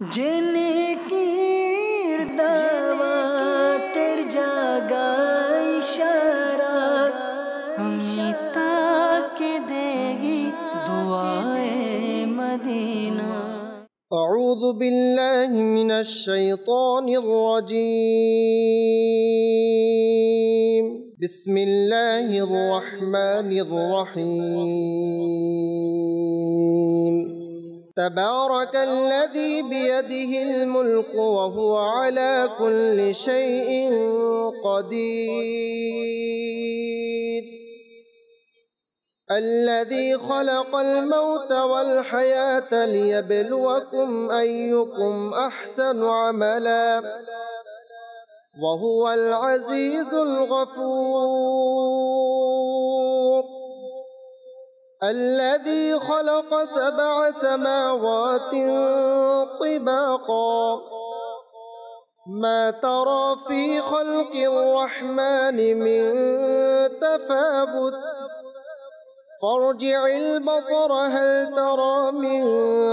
जिनकीर दावातेर जागा इशारा अमिता के देगी दुआए मदीना। أعوذ بالله من الشيطان الرجيم. بسم الله الرحمن الرحيم. تبارك الذي بيده الملك وهو على كل شيء قدير. الذي خلق الموت والحياة ليبلوكم أيكم أحسن عملا وهو العزيز الغفور. الذي خلق 7 سماوات طباقا ما ترى في خلق الرحمن من تفاوت فارجع البصر هل ترى من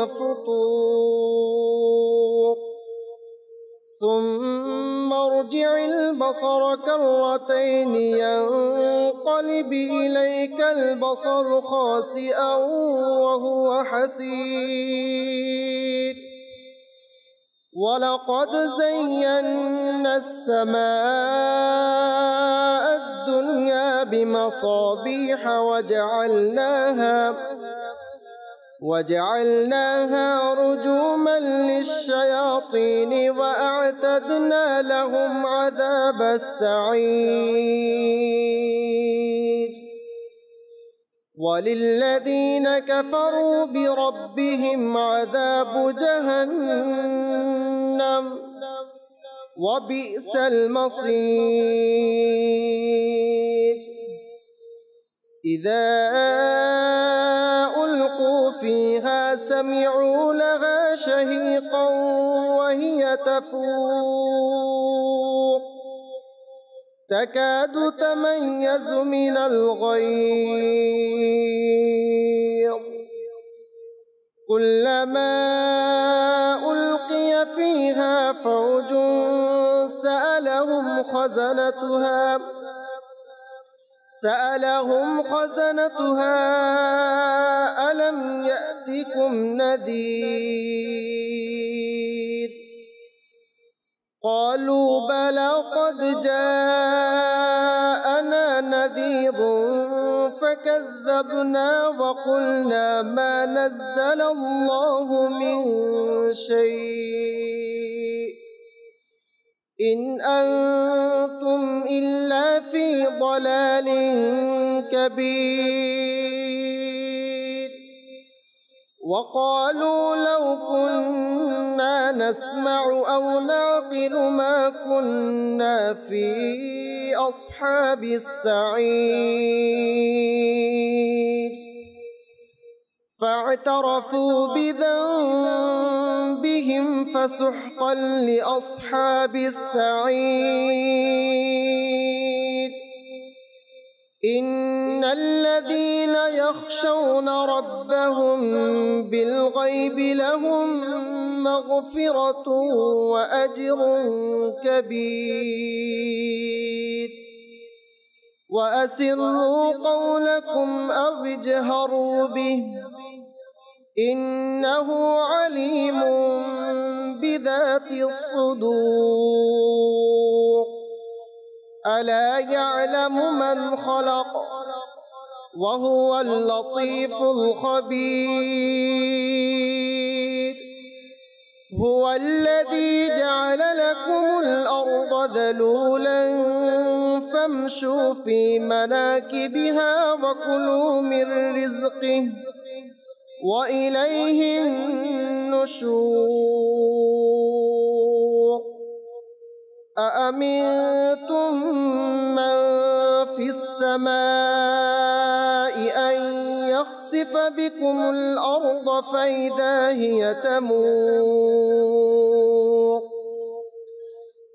فطور ثم ارجع البصر كرتين ينقلب إليك البصر خاسئا وهو حسير. ولقد زينا السماء الدنيا بمصابيح وجعلناها رجوما للشياطين وأعتدنا لهم عذاب السعير. وللذين كفروا بربهم عذاب جهنم وبئس المصير. إذا ألقوا فيها سمعوا لها شهيقا وهي تفور تكاد تميز من الغيظ كلما ألقي فيها فوج سألهم خزنتها ألم يأتكم نذير قالوا بلى قد جاءنا نذير فكذبنا وقلنا ما نزل الله من شيء إن أنتم إلا في ضلال كبير. وقالوا لو كنا نسمع أو نعقل ما كنا في أصحاب السعير. فاعترفوا بذنبهم فسحقا لأصحاب السعير. إن الذين يخشون ربهم بالغيب لهم مغفرة وأجر كبير. وأسروا قولكم أو اجهروا به إنه عليم بذات الصدور. ألا يعلم من خلق وهو اللطيف الخبير. هو الذي جعل لكم الأرض ذلولا فامشوا في مناكبها وكلوا من رزقه وإليه النشور. أأمنتم من في السماء أن يخسف بكم الأرض فإذا هي تمور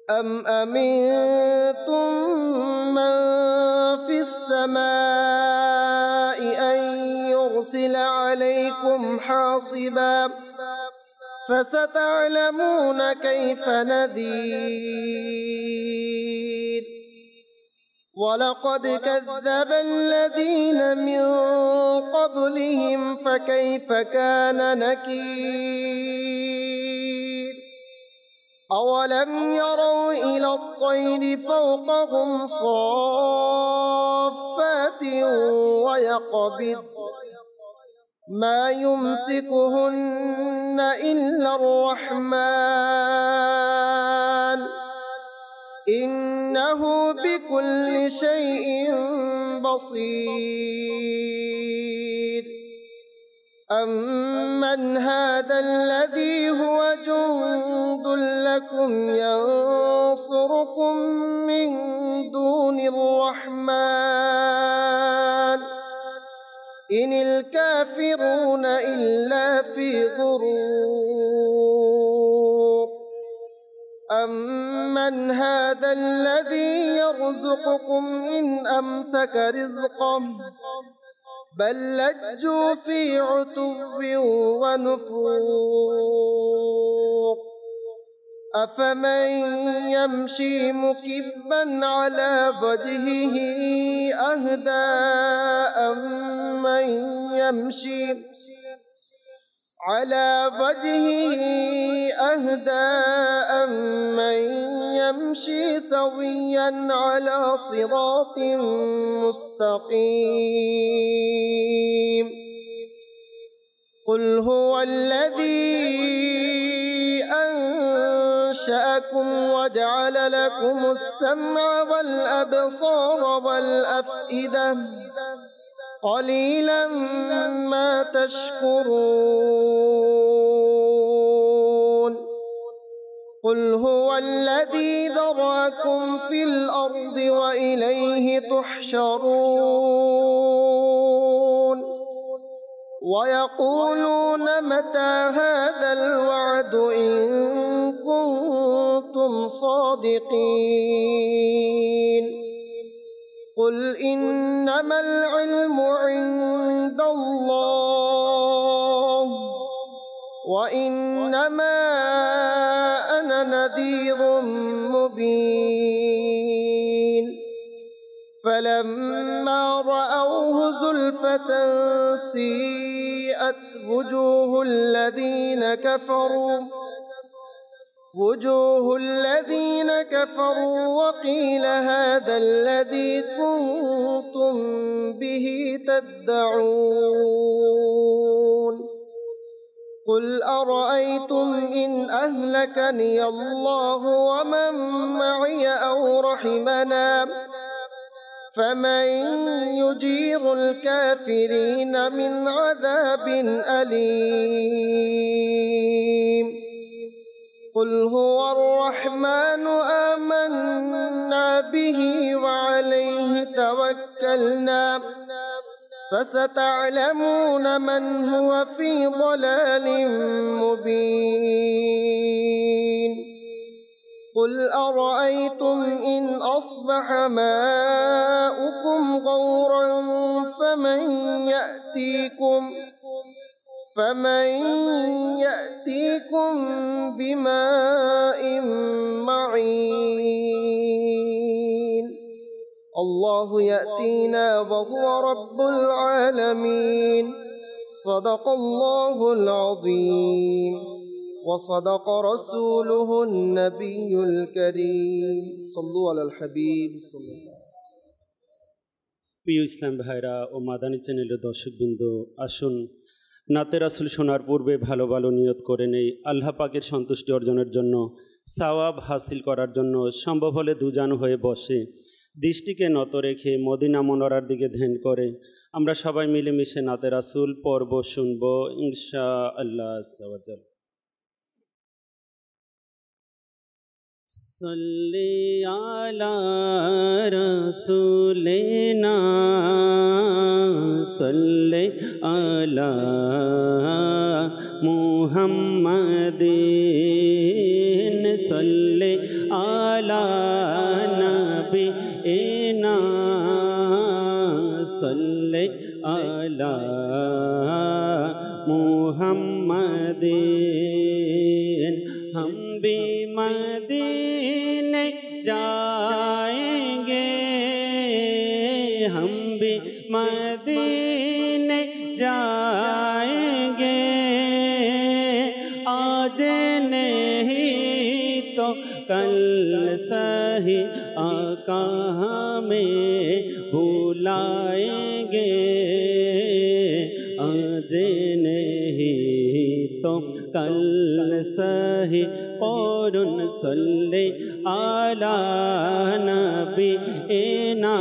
أم أمنتم من في السماء أن يرسل عليكم حاصبا فستعلمون كيف نذير ولقد كذب الذين من قبلهم فكيف كان نكير أولم يروا إلى الطير فوقهم صافات ويقبض ما يمسكهن إلا الرحمن إنه بكل شيء بصير أمن هذا الذي هو جند لكم ينصركم من دون الرحمن إن الكافرون إلا في غرور أمن هذا الذي يرزقكم إن أمسك رزقه بل لجوا في عتو ونفور أفمن يمشي مكبا على وجهه أهدى أمن يمشي على وجهه أهدى أمن يمشي سويا على صراط مستقيم قل هو الذي أنشأكم وجعل لكم السمع والأبصار والأفئدة قليلا ما تشكرون قل هو الذي ذرأكم في الأرض وإليه تحشرون ويقولون متى هذا الوعد إن كنتم صادقين قل إنما العلم عند الله وإنما أنا نذير مبين فلما رأوه زلفة سيئت وجوه الذين كفروا وقيل هذا الذي كنتم به تدعون قل أرأيتم إن أهلكني الله ومن معي أو رحمنا فمن يجير الكافرين من عذاب أليم قل هو الرحمن آمنا به وعليه توكلنا فستعلمون من هو في ضلال مبين قل أرأيتم إن أصبح ماؤكم غورا فمن يأتيكم بماء معين الله يأتينا وهو رب العالمين صدق الله العظيم وصدق رسوله النبي الكريم صلوا على الحبيب صلى الله عليه وسلم প্রিয় ইসলাম ভাইরা ও মাদানী চ্যানেলের দর্শকবৃন্দ, আসুন নাতে রাসূল শোনার পূর্বে ভালো ভালো নিয়ত করে নেই আল্লাহ পাকের সন্তুষ্টি অর্জনের জন্য, সওয়াব হাসিল করার জন্য। সম্ভব হলে দুজন হয়ে বসে দৃষ্টিকে নত রেখে মদিনা মুনাওয়ারার দিকে ধ্যান করে আমরা সবাই মিলেমিশে নাতে রাসূল পর্ব শুনব ইনশাআল্লাহ আযজা ওয়া জাল। सल्ले आला रसूलिना सल्ले आला मुहम्मदिन सल्ले आला नबीना सल्ले आला मुहम्मदिन हम भी मदीने जाएंगे, हम भी मदीने जाएंगे। आज नहीं तो कल सही आका हमें बुलाएंगे, आज नहीं तो कल सही पौरुन सल्ले आला नबी एना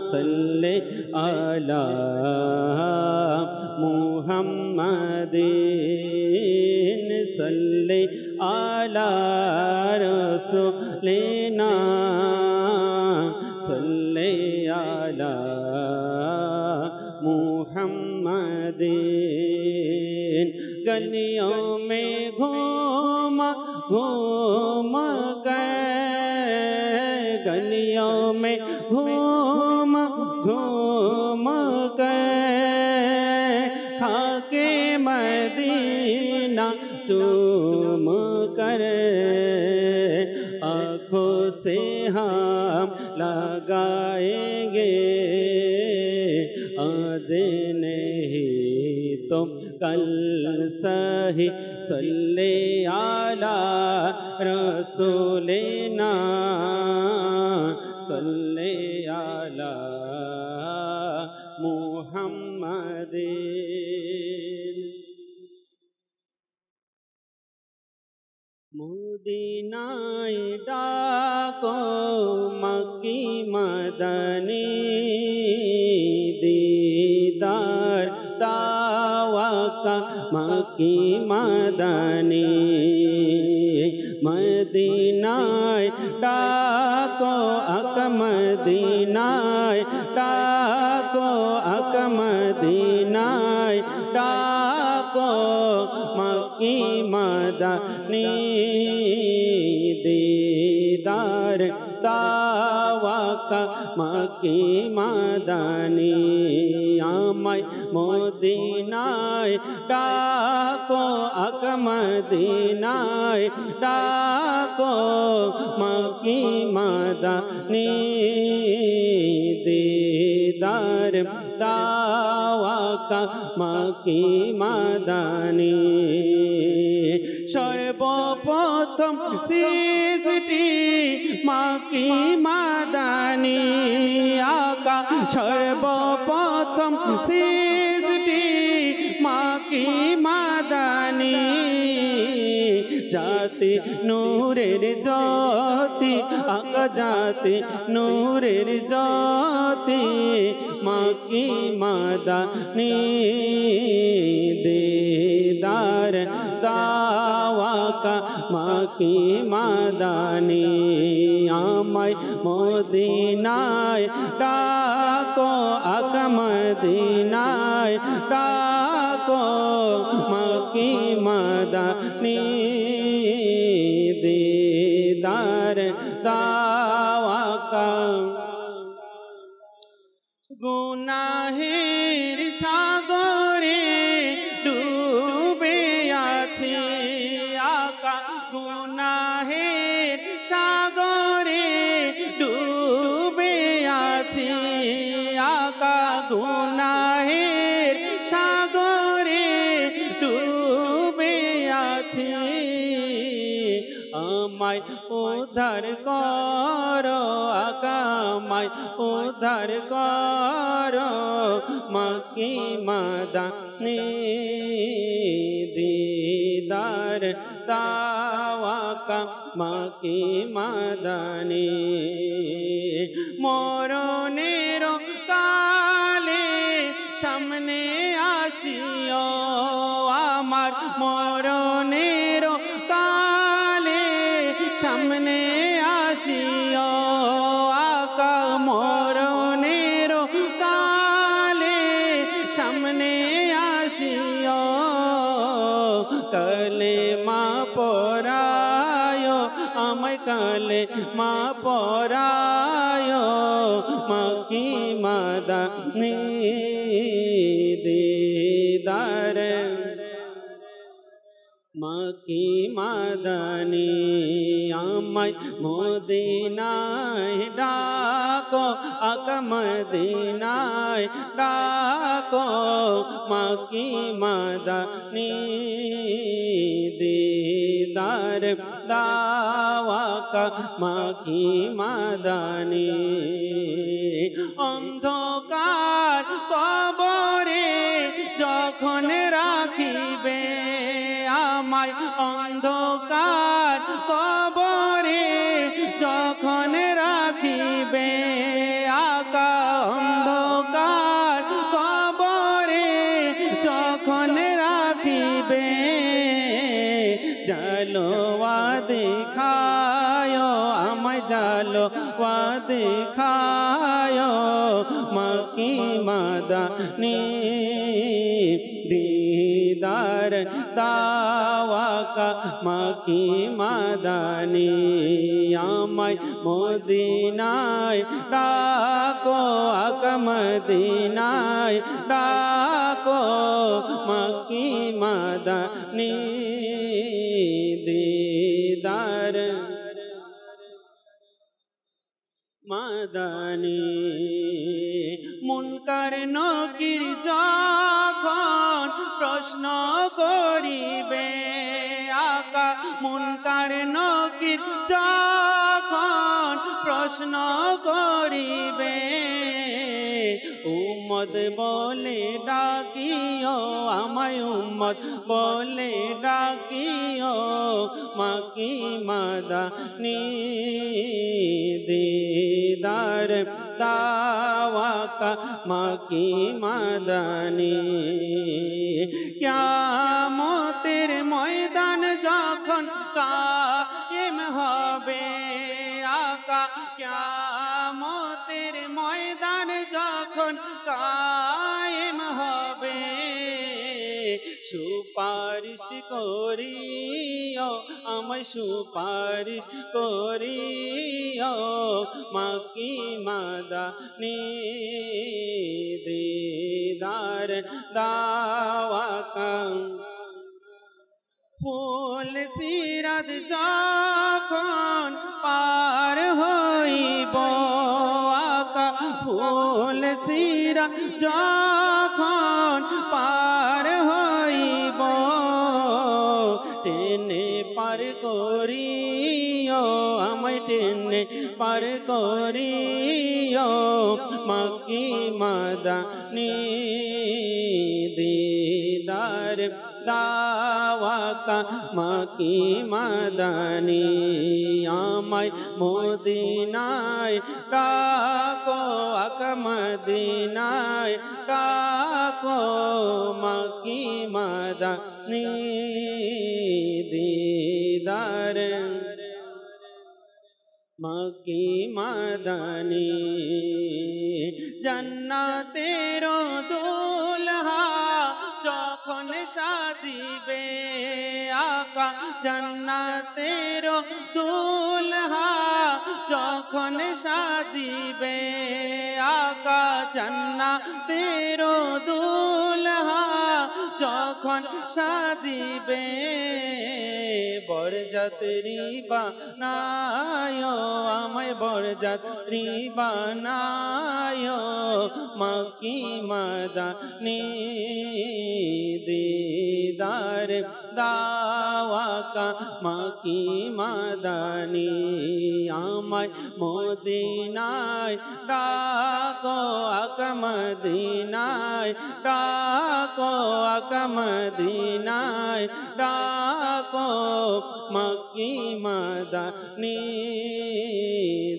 सल्ले आला मुहम्मदिन सल्ले आला रसूलिना सल्ले आला मुहम्मदिन। गलियों में घूम घूम कर, गलियों में घूम घूम कर, खाके मदीना चूम कर, आँखों से हम लगाएंगे, आज नहीं तो कल सही सल्ले आला रसूलिना सल्ले आला मुहम्मदिन। मदीनाय डाको मक्की मदनी, दीदार दावा का मक्की मदनी। मदीनाय डाको अक मदीनाय डाको अक मदीनाय डाको मक्की मदनी, दीदार दावा का मक्की मदनी। आमाय मदीनाय डाको अक मदीनाय डाको मक्की मदनी, दीदार दावा का मक्की मदनी। सर्वप्रथम सृष्टि मक्की मदनी आका, सर्वप्रथम सृष्टि मक्की मदनी। जाति नूरेर ज्योति आका, जाति नूरेर ज्योति मक्की मदनी, दीदार दावा का मक्की मदनी। आमाय मदीनाय डाको अक मदीनाय डाको मक्की मदनी, दीदार दावा का। गुनाहेर सागरे डूबे आছি आका, गुनाहेर सागरे डूबे आছি आका, गुनाहेर सागरे डूबे आছি। আমায় উদ্ধার করো আকা, আমায় উদ্ধার করো মক্কি মদনী, दीदार दावा का मक्की मदनी। मरनेर काले सामने आसियो आमार, मरनेर काले सामने आसियो आका, मरनेर काले सामने आसियो। कलेमा परायो आमाय कलेमा परायो मक्की मदनी, दीदार মক্কি মাদানি আমায় মদিনায় ডাকো আকা মদিনায় ডাকো মক্কি মাদানি দিদার দাওয়াকা মক্কি মাদানি অন্ধকার কবরে যখন রাখিবে আমায় অন্ধকার কবরে যখন রাখিবে আকা অন্ধকার কবরে যখন রাখিবে জালোয়া দেখায় আমায় জালোয়া দেখায় মক্কি মাদানি দিদার দাওয়াকা মক্কি মাদানি আমায় মদিনায় ডাকো আকা মদিনায় ডাকো মক্কি মাদানি দিদার মাদানি মুনকার নকির যখন প্রশ্ন করিবে আকা মুনকার নকির যখন প্রশ্ন করিবে উম্মত বলে ডাকিও আমায় উম্মত বলে ডাকিও মক্কি মাদানি দিদার দাওয়াকা মক্কি মাদানি কিয়ামতের ময়দান যখন কায়েম হবে আকা কিয়ামতের ময়দান যখন কায়েম হবে সুপারিশ করিও আমায় সুপারিশ করিও মক্কি মাদানি দিদার দাওয়াকা ফুল সিরাত যখন পার হইব আকা ফুল সিরাত যখন পার হইব টেনে পার করিও আমায় টেনে পার করিও মক্কি মাদানি দিদার দাওয়াকা মক্কি মাদানি আমায় মদিনায় ডাকো আকা মদিনায় ডাকো মক্কি মাদানি দিদার মক্কি মাদানি জান্নাতের দুলহা যখন সাজিবে আকা জান্নাতের দুলহা যখন সাজিবে আকা জান্নাতের দুলহা যখন সাজিবে বরযাত্রী বানায় আমায় বরযাত্রী বানায় মক্কি মাদানি দিদার দাওয়াকা মক্কি মাদানি আমায় মদিনায় ডাকো আকা মদিনায় ডাকো আকা মদিনায় ডাকো মক্কি মাদানি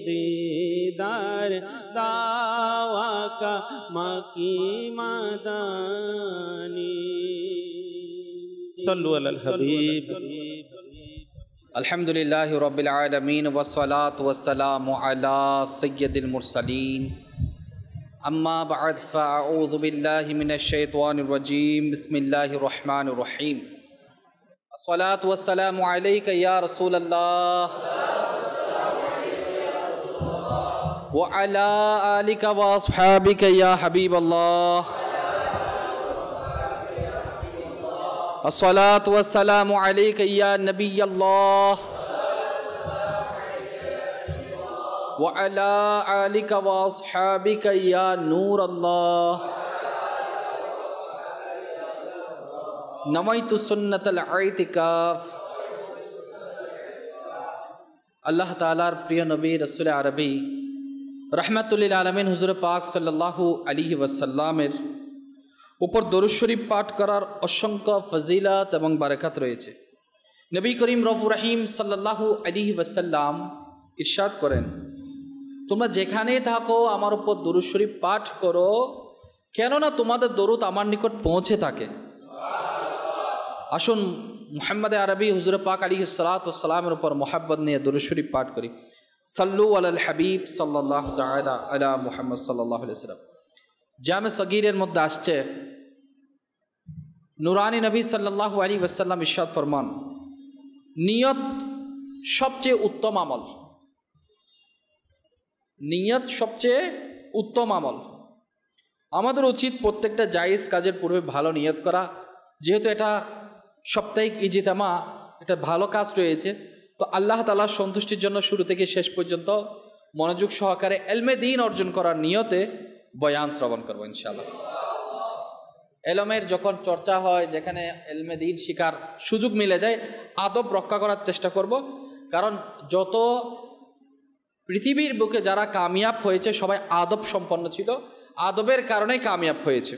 দিদার দাওয়াকা মক্কি মাদানি सल्लु अलल हबीब अल्हम्दुलिल्लाहि रब्बिल आलमीन वस्सलातु वस्सलामु अला सय्यदिल मुरसलीन अम्मा बअद फअऊज़ु बिल्लाहि मिनश शैतानिर रजीम बिस्मिल्लाहिर रहमानिर रहीम अस्सलातु वस्सलामु अलैका या रसूलल्लाह व अला आलिका व अस्हाबिका या हबीबल्लाह अस्सलातु वस्सलामु अलैका या नबी अल्लाह व अला आलिका व अस्हाबिका या नूर अल्लाह नवैतु सुन्नतल इतिकाफ। अल्लाह तालार प्रिय नबी रसूल अरबी रहमतुल्लिल आलमीन हुजूर पाक सल्लल्लाहु अलैहि वसल्लामेर ऊपर दरूद शरीफ पाठ करार असंख्य फजिलत एवं बाराकात रयेछे। नबी करीम रऊफ रहीम सल्लल्लाहु अलैहि वसल्लाम इरशाद करें, তোমরা যেখানেই থাকো আমার উপর দরুদ শরীফ পাঠ করো, কেননা তোমাদের দরুদ আমার নিকট পৌঁছে থাকে। আসুন মুহাম্মদ আরবি হুজুর পাক আলাইহিস সালাতু ওয়াস সালামের উপর মোহাব্বত নিয়ে দরুদ শরীফ পাঠ করি। সাল্লু আলাল হাবিব সাল্লাল্লাহু তাআলা আলা মুহাম্মদ সাল্লাল্লাহু আলাইহি ওয়াসাল্লাম। জামে সগীরের মধ্যে আসছে, নুরানি নবী সাল্লাল্লাহু আলাইহি ওয়াসাল্লাম ইরশাদ ফরমান, নিয়ত সবচেয়ে উত্তম আমল। নিয়ত সবচেয়ে উত্তম আমল। আমাদের উচিত প্রত্যেকটা জায়েজ কাজের পূর্বে ভালো নিয়ত করা। যেহেতু এটা সাপ্তাহিক ইজতিমা, এটা ভালো কাজ রয়েছে, তো আল্লাহ তাআলার সন্তুষ্টির জন্য শুরু থেকে শেষ পর্যন্ত মনোযোগ সহকারে ইলমে দ্বীন অর্জন করার নিয়তে বয়ান শ্রবণ করব ইনশাআল্লাহ। ইলমের যখন চর্চা হয়, যেখানে ইলমে দ্বীন শিকার সুযোগ মিলে যায়, আদব রক্ষা করার চেষ্টা করব। কারণ যত পৃথিবীর বুকে যারা কামিয়াব হয়েছে সবাই আদব সম্পন্ন ছিল, আদবের কারণেই কামিয়াব হয়েছে।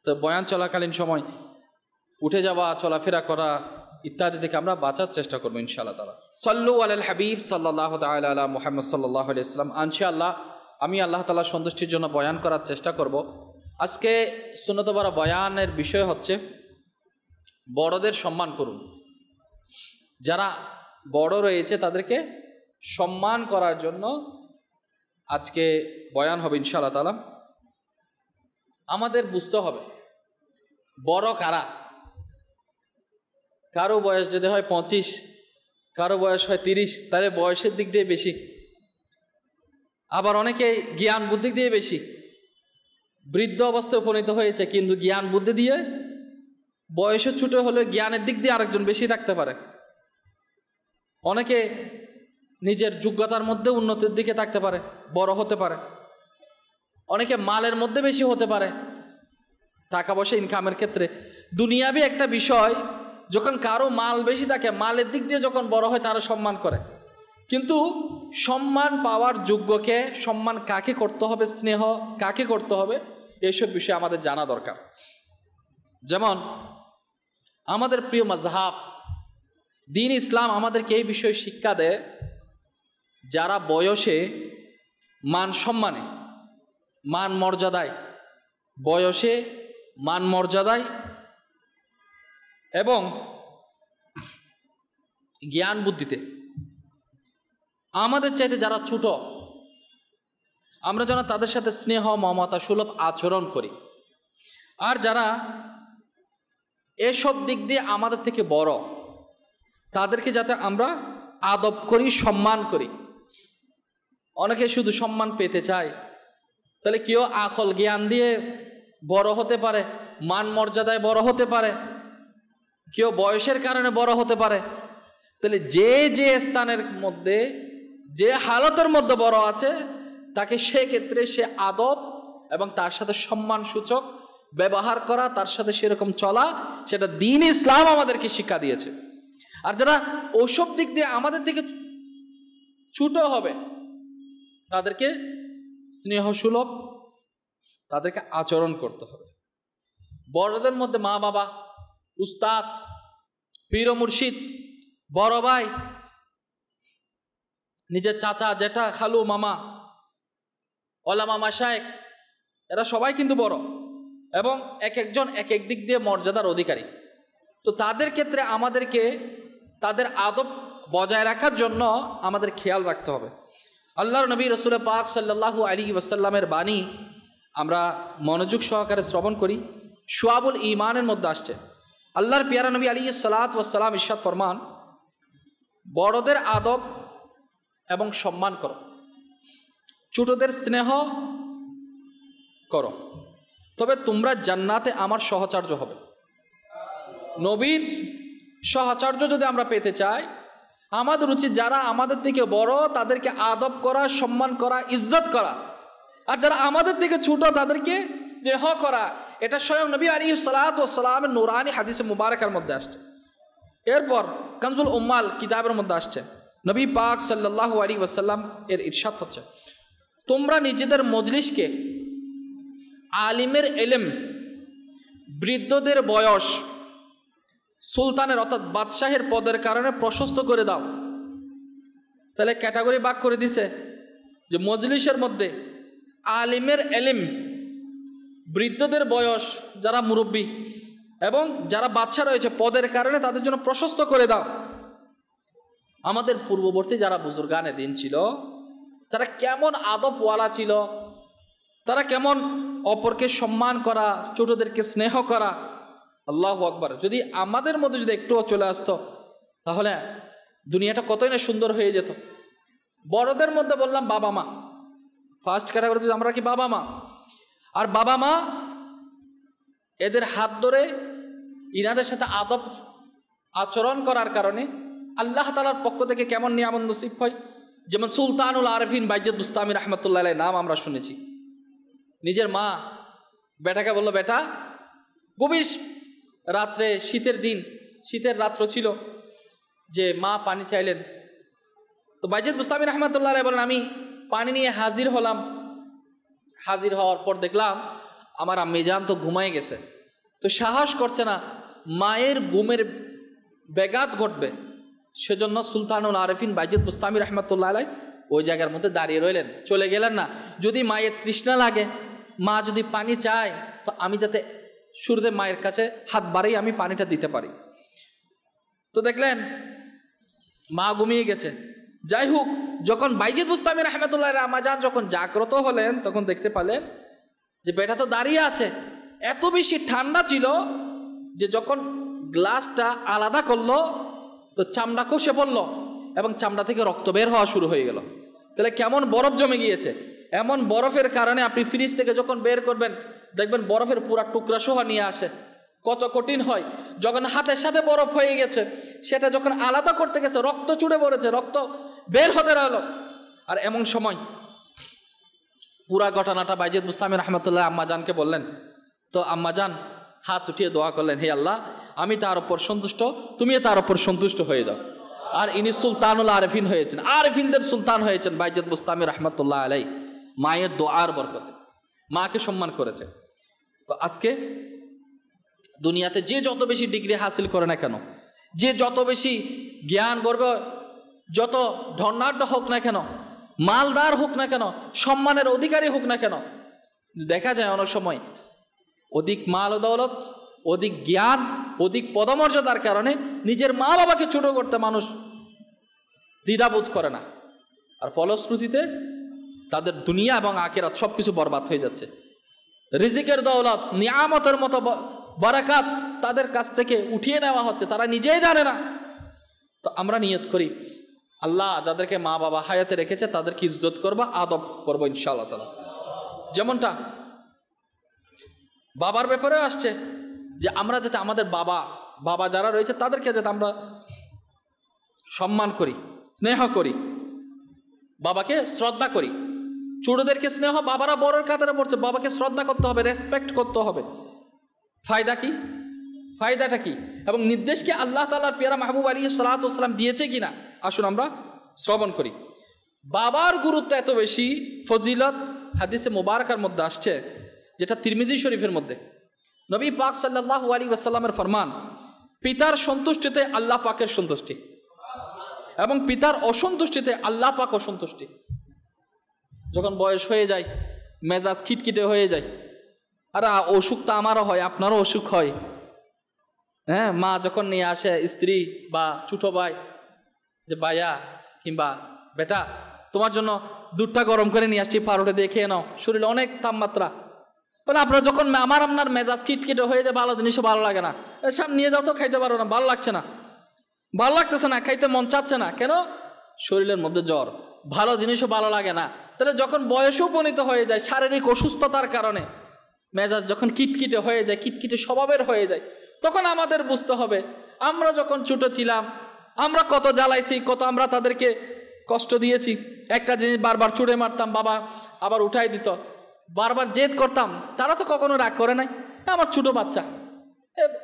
তো বয়ান চলাকালীন সময় উঠে যাওয়া, চলাফেরা করা ইত্যাদি থেকে আমরা বাঁচার চেষ্টা করবো ইনশাআল্লাহ তাআলা। সাল্লু আলাল হাবিব সাল্লাল্লাহু তাআলা আলা মুহাম্মদ সাল্লাল্লাহু আলাইহি ওয়াসাল্লাম। ইনশাআল্লাহ আমি আল্লাহ তাআলার সন্তুষ্টির জন্য বয়ান করার চেষ্টা করব। আজকে সুন্নতবারা বয়ানের বিষয় হচ্ছে বড়দের সম্মান করুন। যারা বড় রয়েছে তাদেরকে সম্মান করার জন্য আজকে বয়ান হবে ইনশাআল্লাহ তাআলা। আমাদের বুঝতে হবে বড় কারা। কারো বয়স যদি হয় 25, কারো বয়স হয় 30, তাহলে বয়সের দিক দিয়ে বেশি। আবার অনেকে জ্ঞান বুদ্ধি দিয়ে বেশি। বৃদ্ধ অবস্থায় উপনীত হয়েছে, কিন্তু জ্ঞান বুদ্ধি দিয়ে বয়সের ছোট হলে জ্ঞানের দিক দিয়ে আরেকজন বেশি থাকতে পারে। অনেকে নিজের যোগ্যতার মধ্যে উন্নতির দিকে থাকতে পারে, বড় হতে পারে। অনেকে মালের মধ্যে বেশি হতে পারে, টাকা পয়সা ইনকামের ক্ষেত্রে। দুনিয়াবি একটা বিষয়, যখন কারো মাল বেশি থাকে, মালের দিক দিয়ে যখন বড় হয় তারা সম্মান করে। কিন্তু সম্মান পাওয়ার যোগ্যকে সম্মান কাকে করতে হবে, স্নেহ কাকে করতে হবে, এইসব বিষয়ে আমাদের জানা দরকার। যেমন আমাদের প্রিয় মাযহাব দ্বীন ইসলাম আমাদেরকে এই বিষয়ে শিক্ষা দেয়, যারা বয়সে মান সম্মানে, মান মর্যাদায়, বয়সে মান মর্যাদায় এবং জ্ঞান বুদ্ধিতে আমাদের চাইতে যারা ছোট, আমরা যেন তাদের সাথে স্নেহ মমতা সুলভ আচরণ করি। আর যারা এসব দিক দিয়ে আমাদের থেকে বড়, তাদেরকে যাতে আমরা আদব করি, সম্মান করি। অনেকে শুধু সম্মান পেতে চায়, তাহলে কেউ আকল জ্ঞান দিয়ে বড় হতে পারে, মান মর্যাদায় বড় হতে পারে, কেউ বয়সের কারণে বড় হতে পারে। তাহলে যে যে স্থানের মধ্যে, যে হালতের মধ্যে বড় আছে, তাকে সেক্ষেত্রে সে আদব এবং তার সাথে সম্মান সূচক ব্যবহার করা, তার সাথে সেরকম চলা, সেটা দ্বীন ইসলাম আমাদেরকে শিক্ষা দিয়েছে। আর যারা ওসব দিক দিয়ে আমাদের থেকে ছোট হবে, তাদেরকে স্নেহ সুলভ তাদেরকে আচরণ করতে হবে। বড়দের মধ্যে মা বাবা, উস্তাদ, পীর ও মুর্শিদ, বড় ভাই, নিজের চাচা, জেঠা, খালু, মামা, ওলামা, মাশায়েখ, এরা সবাই কিন্তু বড় এবং এক একজন এক এক দিক দিয়ে মর্যাদার অধিকারী। তো তাদের ক্ষেত্রে আমাদেরকে তাদের আদব বজায় রাখার জন্য আমাদের খেয়াল রাখতে হবে। আল্লাহর নবী রাসূল পাক সাল্লাল্লাহু আলাইহি ওয়াসাল্লামের বাণী আমরা মনোযোগ সহকারে শ্রবণ করি। শুআবুল ঈমানের মধ্যে আসছে, আল্লাহর পিয়ারা নবী আলাইহিস সালাতু ওয়াস সালাম ইরশাদ ফরমান, বড়দের আদব এবং সম্মান করো, ছোটদের স্নেহ করো, তবে তোমরা জান্নাতে আমার সহচর্য হবে। নবীর সহচর্য যদি আমরা পেতে চাই, আমাদের উচিত যারা আমাদের থেকে বড় তাদেরকে আদব করা, সম্মান করা, ইজ্জত করা, আর যারা আমাদের থেকে ছোট তাদেরকে স্নেহ করা। এটা স্বয়ং নবী আলাইহিস সালাতু ওয়াস সালামের নূরানি হাদিসে মুবারাকার মধ্যে আসছে। এরপর কানজুল উম্মাল কিতাবের মধ্যে আসছে, নবী পাক সাল্লাল্লাহু আলাইহি ওয়াসাল্লাম এর ইরশাদ হচ্ছে, তোমরা নিজেদের মজলিসকে আলিমের ইলম, বৃদ্ধদের বয়স, সুলতানের অর্থাৎ বাদশাহের পদের কারণে প্রশস্ত করে দাও। তাহলে ক্যাটাগরি ভাগ করে দিছে যে মজলিসের মধ্যে আলিমের ইলম, বৃদ্ধদের বয়স যারা মুরব্বী এবং যারা বাদশা রয়েছে পদের কারণে তাদের জন্য প্রশস্ত করে দাও। আমাদের পূর্ববর্তী যারা বুজুর্গানে দিন ছিল তারা কেমন আদবওয়ালা ছিল, তারা কেমন অপরকে সম্মান করা, ছোটদেরকে স্নেহ করা। আল্লাহু আকবার। যদি আমাদের মধ্যে যদি একটুও চলে আসতো তাহলে দুনিয়াটা কতই না সুন্দর হয়ে যেত। বড়দের মধ্যে বললাম বাবা মা, ফার্স্ট ক্যাটাগরি যদি আমরা কি বাবা মা, আর বাবা মা এদের হাত ধরে ইনাদের সাথে আদব আচরণ করার কারণে আল্লাহ তাআলার পক্ষ থেকে কেমন নিয়ামত নসিব হয়। যেমন সুলতানুল আরিফিন বাইজিদ বুস্তামি রহমতুল্লাহ আলাইহির নাম আমরা শুনেছি। নিজের মা বেটাকে বলল, বেটা গভীর রাত্রে, শীতের দিন, শীতের রাত্র ছিল, যে মা পানি চাইলেন। তো বাইজিদ বুস্তামি রহমতুল্লাহ আলাইহি বলেন, আমি পানি নিয়ে হাজির হলাম। হাজির হওয়ার পর দেখলাম আমার আম্মিজান তো ঘুমায় গেছে, তো সাহস করছে না মায়ের ঘুমের ব্যাঘাত ঘটবে, সেজন্য সুলতানুল আরিফিন বাইজিদ বুস্তামি রহমতুল্লাহ আলাইহি ওই জায়গার মধ্যে দাঁড়িয়ে রইলেন, চলে গেলেন না। যদি মায়ের তৃষ্ণা লাগে, মা যদি পানি চায়, তো আমি যাতে শুরুতে মায়ের কাছে হাত বাড়িয়ে আমি পানিটা দিতে পারি। তো দেখলেন মা ঘুমিয়ে গেছে। যাই হোক, যখন বাইজিদ বুস্তামি রহমতুল্লাহ আম্মাজান যখন জাগ্রত হলেন তখন দেখতে পেলেন যে বেটা তো দাঁড়িয়ে আছে। এত বেশি ঠান্ডা ছিল যে যখন গ্লাসটা আলাদা করলো তো চামড়া কষে পড়লো এবং চামড়া থেকে রক্ত বের হওয়া শুরু হয়ে গেল। তাহলে কেমন বরফ জমে গিয়েছে। এমন বরফের কারণে আপনি ফ্রিজ থেকে যখন বের করবেন দেখবেন বরফের পুরা টুকরা সহ নিয়ে আসে, কত কঠিন হয়। যখন হাতের সাথে বরফ হয়ে গেছে, সেটা যখন আলাদা করতে গেছে রক্ত চুড়ে পড়েছে, রক্ত বের হতে রইল। আর এমন সময় পুরা ঘটনাটা বাইজিদ বুস্তামি রহমতুল্লাহ আম্মাজানকে বললেন। তো আম্মাজান হাত উঠিয়ে দোয়া করলেন, হে আল্লাহ, আমি তার উপর সন্তুষ্ট, তুমিও তার উপর সন্তুষ্ট হয়ে যাও। আর ইনি সুলতানুল আরিফিন হয়েছেন, আরিফিনদের সুলতান হয়েছেন বাইজিদ বুস্তামি রহমতুল্লাহ আলাইহি, মায়ের দোয়ার বরকতে মাকে সম্মান করেছে। তো আজকে দুনিয়াতে যে যত বেশি ডিগ্রি হাসিল করে না কেন, যে যত বেশি জ্ঞান গর্ব, যত ধনাঢ্য হোক না কেন, মালদার হোক না কেন, সম্মানের অধিকারী হোক না কেন, দেখা যায় অনেক সময় অধিক মাল দৌলত, অধিক জ্ঞান, অধিক পদমর্যাদার কারণে নিজের মা বাবাকে ছোট করতে মানুষ দ্বিধাবোধ করে না। আর ফলশ্রুতিতে তাদের দুনিয়া এবং আখিরাত সব কিছু বরবাদ হয়ে যাচ্ছে। রিজিকের দৌলত, নিয়ামতের মতো বারাকাত তাদের কাছ থেকে উঠিয়ে নেওয়া হচ্ছে, তারা নিজেই জানে না। তো আমরা নিয়ত করি আল্লাহ যাদেরকে মা বাবা হায়াতে রেখেছে তাদেরকে ইজ্জত করবো, আদব করবো ইনশাআল্লাহ তাআলা। যেমনটা বাবার ব্যাপারেও আসছে যে আমরা যাতে আমাদের বাবা যারা রয়েছে তাদেরকে যাতে আমরা সম্মান করি, স্নেহ করি, বাবাকে শ্রদ্ধা করি। ছোটদেরকে স্নেহ, বাবারা বড়ের কাতারে পড়ছে, বাবাকে শ্রদ্ধা করতে হবে, রেসপেক্ট করতে হবে। ফায়দা কি? ফায়দাটা কি এবং নির্দেশকে আল্লাহ তাআলার পেয়ারা মাহবুব আলাইহিস সালাতু ওয়াস সালাম দিয়েছে কিনা আসুন আমরা শ্রবণ করি। বাবার গুরুত্ব এত বেশি, ফজিলত হাদিসে মুবারকার মধ্যে আসছে, যেটা তিরমিজি শরীফের মধ্যে নবী পাক সাল্লাল্লাহু আলাইহি ওয়াসাল্লামের ফরমান, পিতার সন্তুষ্টিতে আল্লাহ পাকের সন্তুষ্টি এবং পিতার অসন্তুষ্টিতে আল্লাহ পাক অসন্তুষ্টি। যখন বয়স হয়ে যায়, মেজাজ খিটখিটে হয়ে যায়, আর অসুখ তো আমারও হয়, আপনারও অসুখ হয়। হ্যাঁ, মা যখন নিয়ে আসে স্ত্রী বা ছোটো ভাই, যে ভাইয়া কিংবা বেটা তোমার জন্য দুধটা গরম করে নিয়ে আসছি, পাউরুটি দিয়ে খেয়ে নাও, শরীরে অনেক তাপমাত্রা। বলে আপনার যখন আপনার মেজাজ খিটখিটে হয়ে যায়, ভালো জিনিসও ভালো লাগে না, সামনে নিয়ে যাও তো, খাইতে পারো না, ভালো লাগছে না, ভালো লাগতেছে না, খাইতে মন চাচ্ছে না, কেন? শরীরের মধ্যে জ্বর, ভালো জিনিসও ভালো লাগে না। তাহলে যখন বয়সে উপনীত হয়ে যায়, শারীরিক অসুস্থতার কারণে মেজাজ যখন কিটকিটে হয়ে যায়, কিটকিটে স্বভাবের হয়ে যায়, তখন আমাদের বুঝতে হবে আমরা যখন ছোট ছিলাম আমরা কত জ্বালাইছি, কত আমরা তাদেরকে কষ্ট দিয়েছি। একটা জিনিস বারবার ছুঁড়ে মারতাম, বাবা আবার উঠাই দিত, বারবার জেদ করতাম, তারা তো কখনো রাগ করে নাই। আমার ছোট বাচ্চা,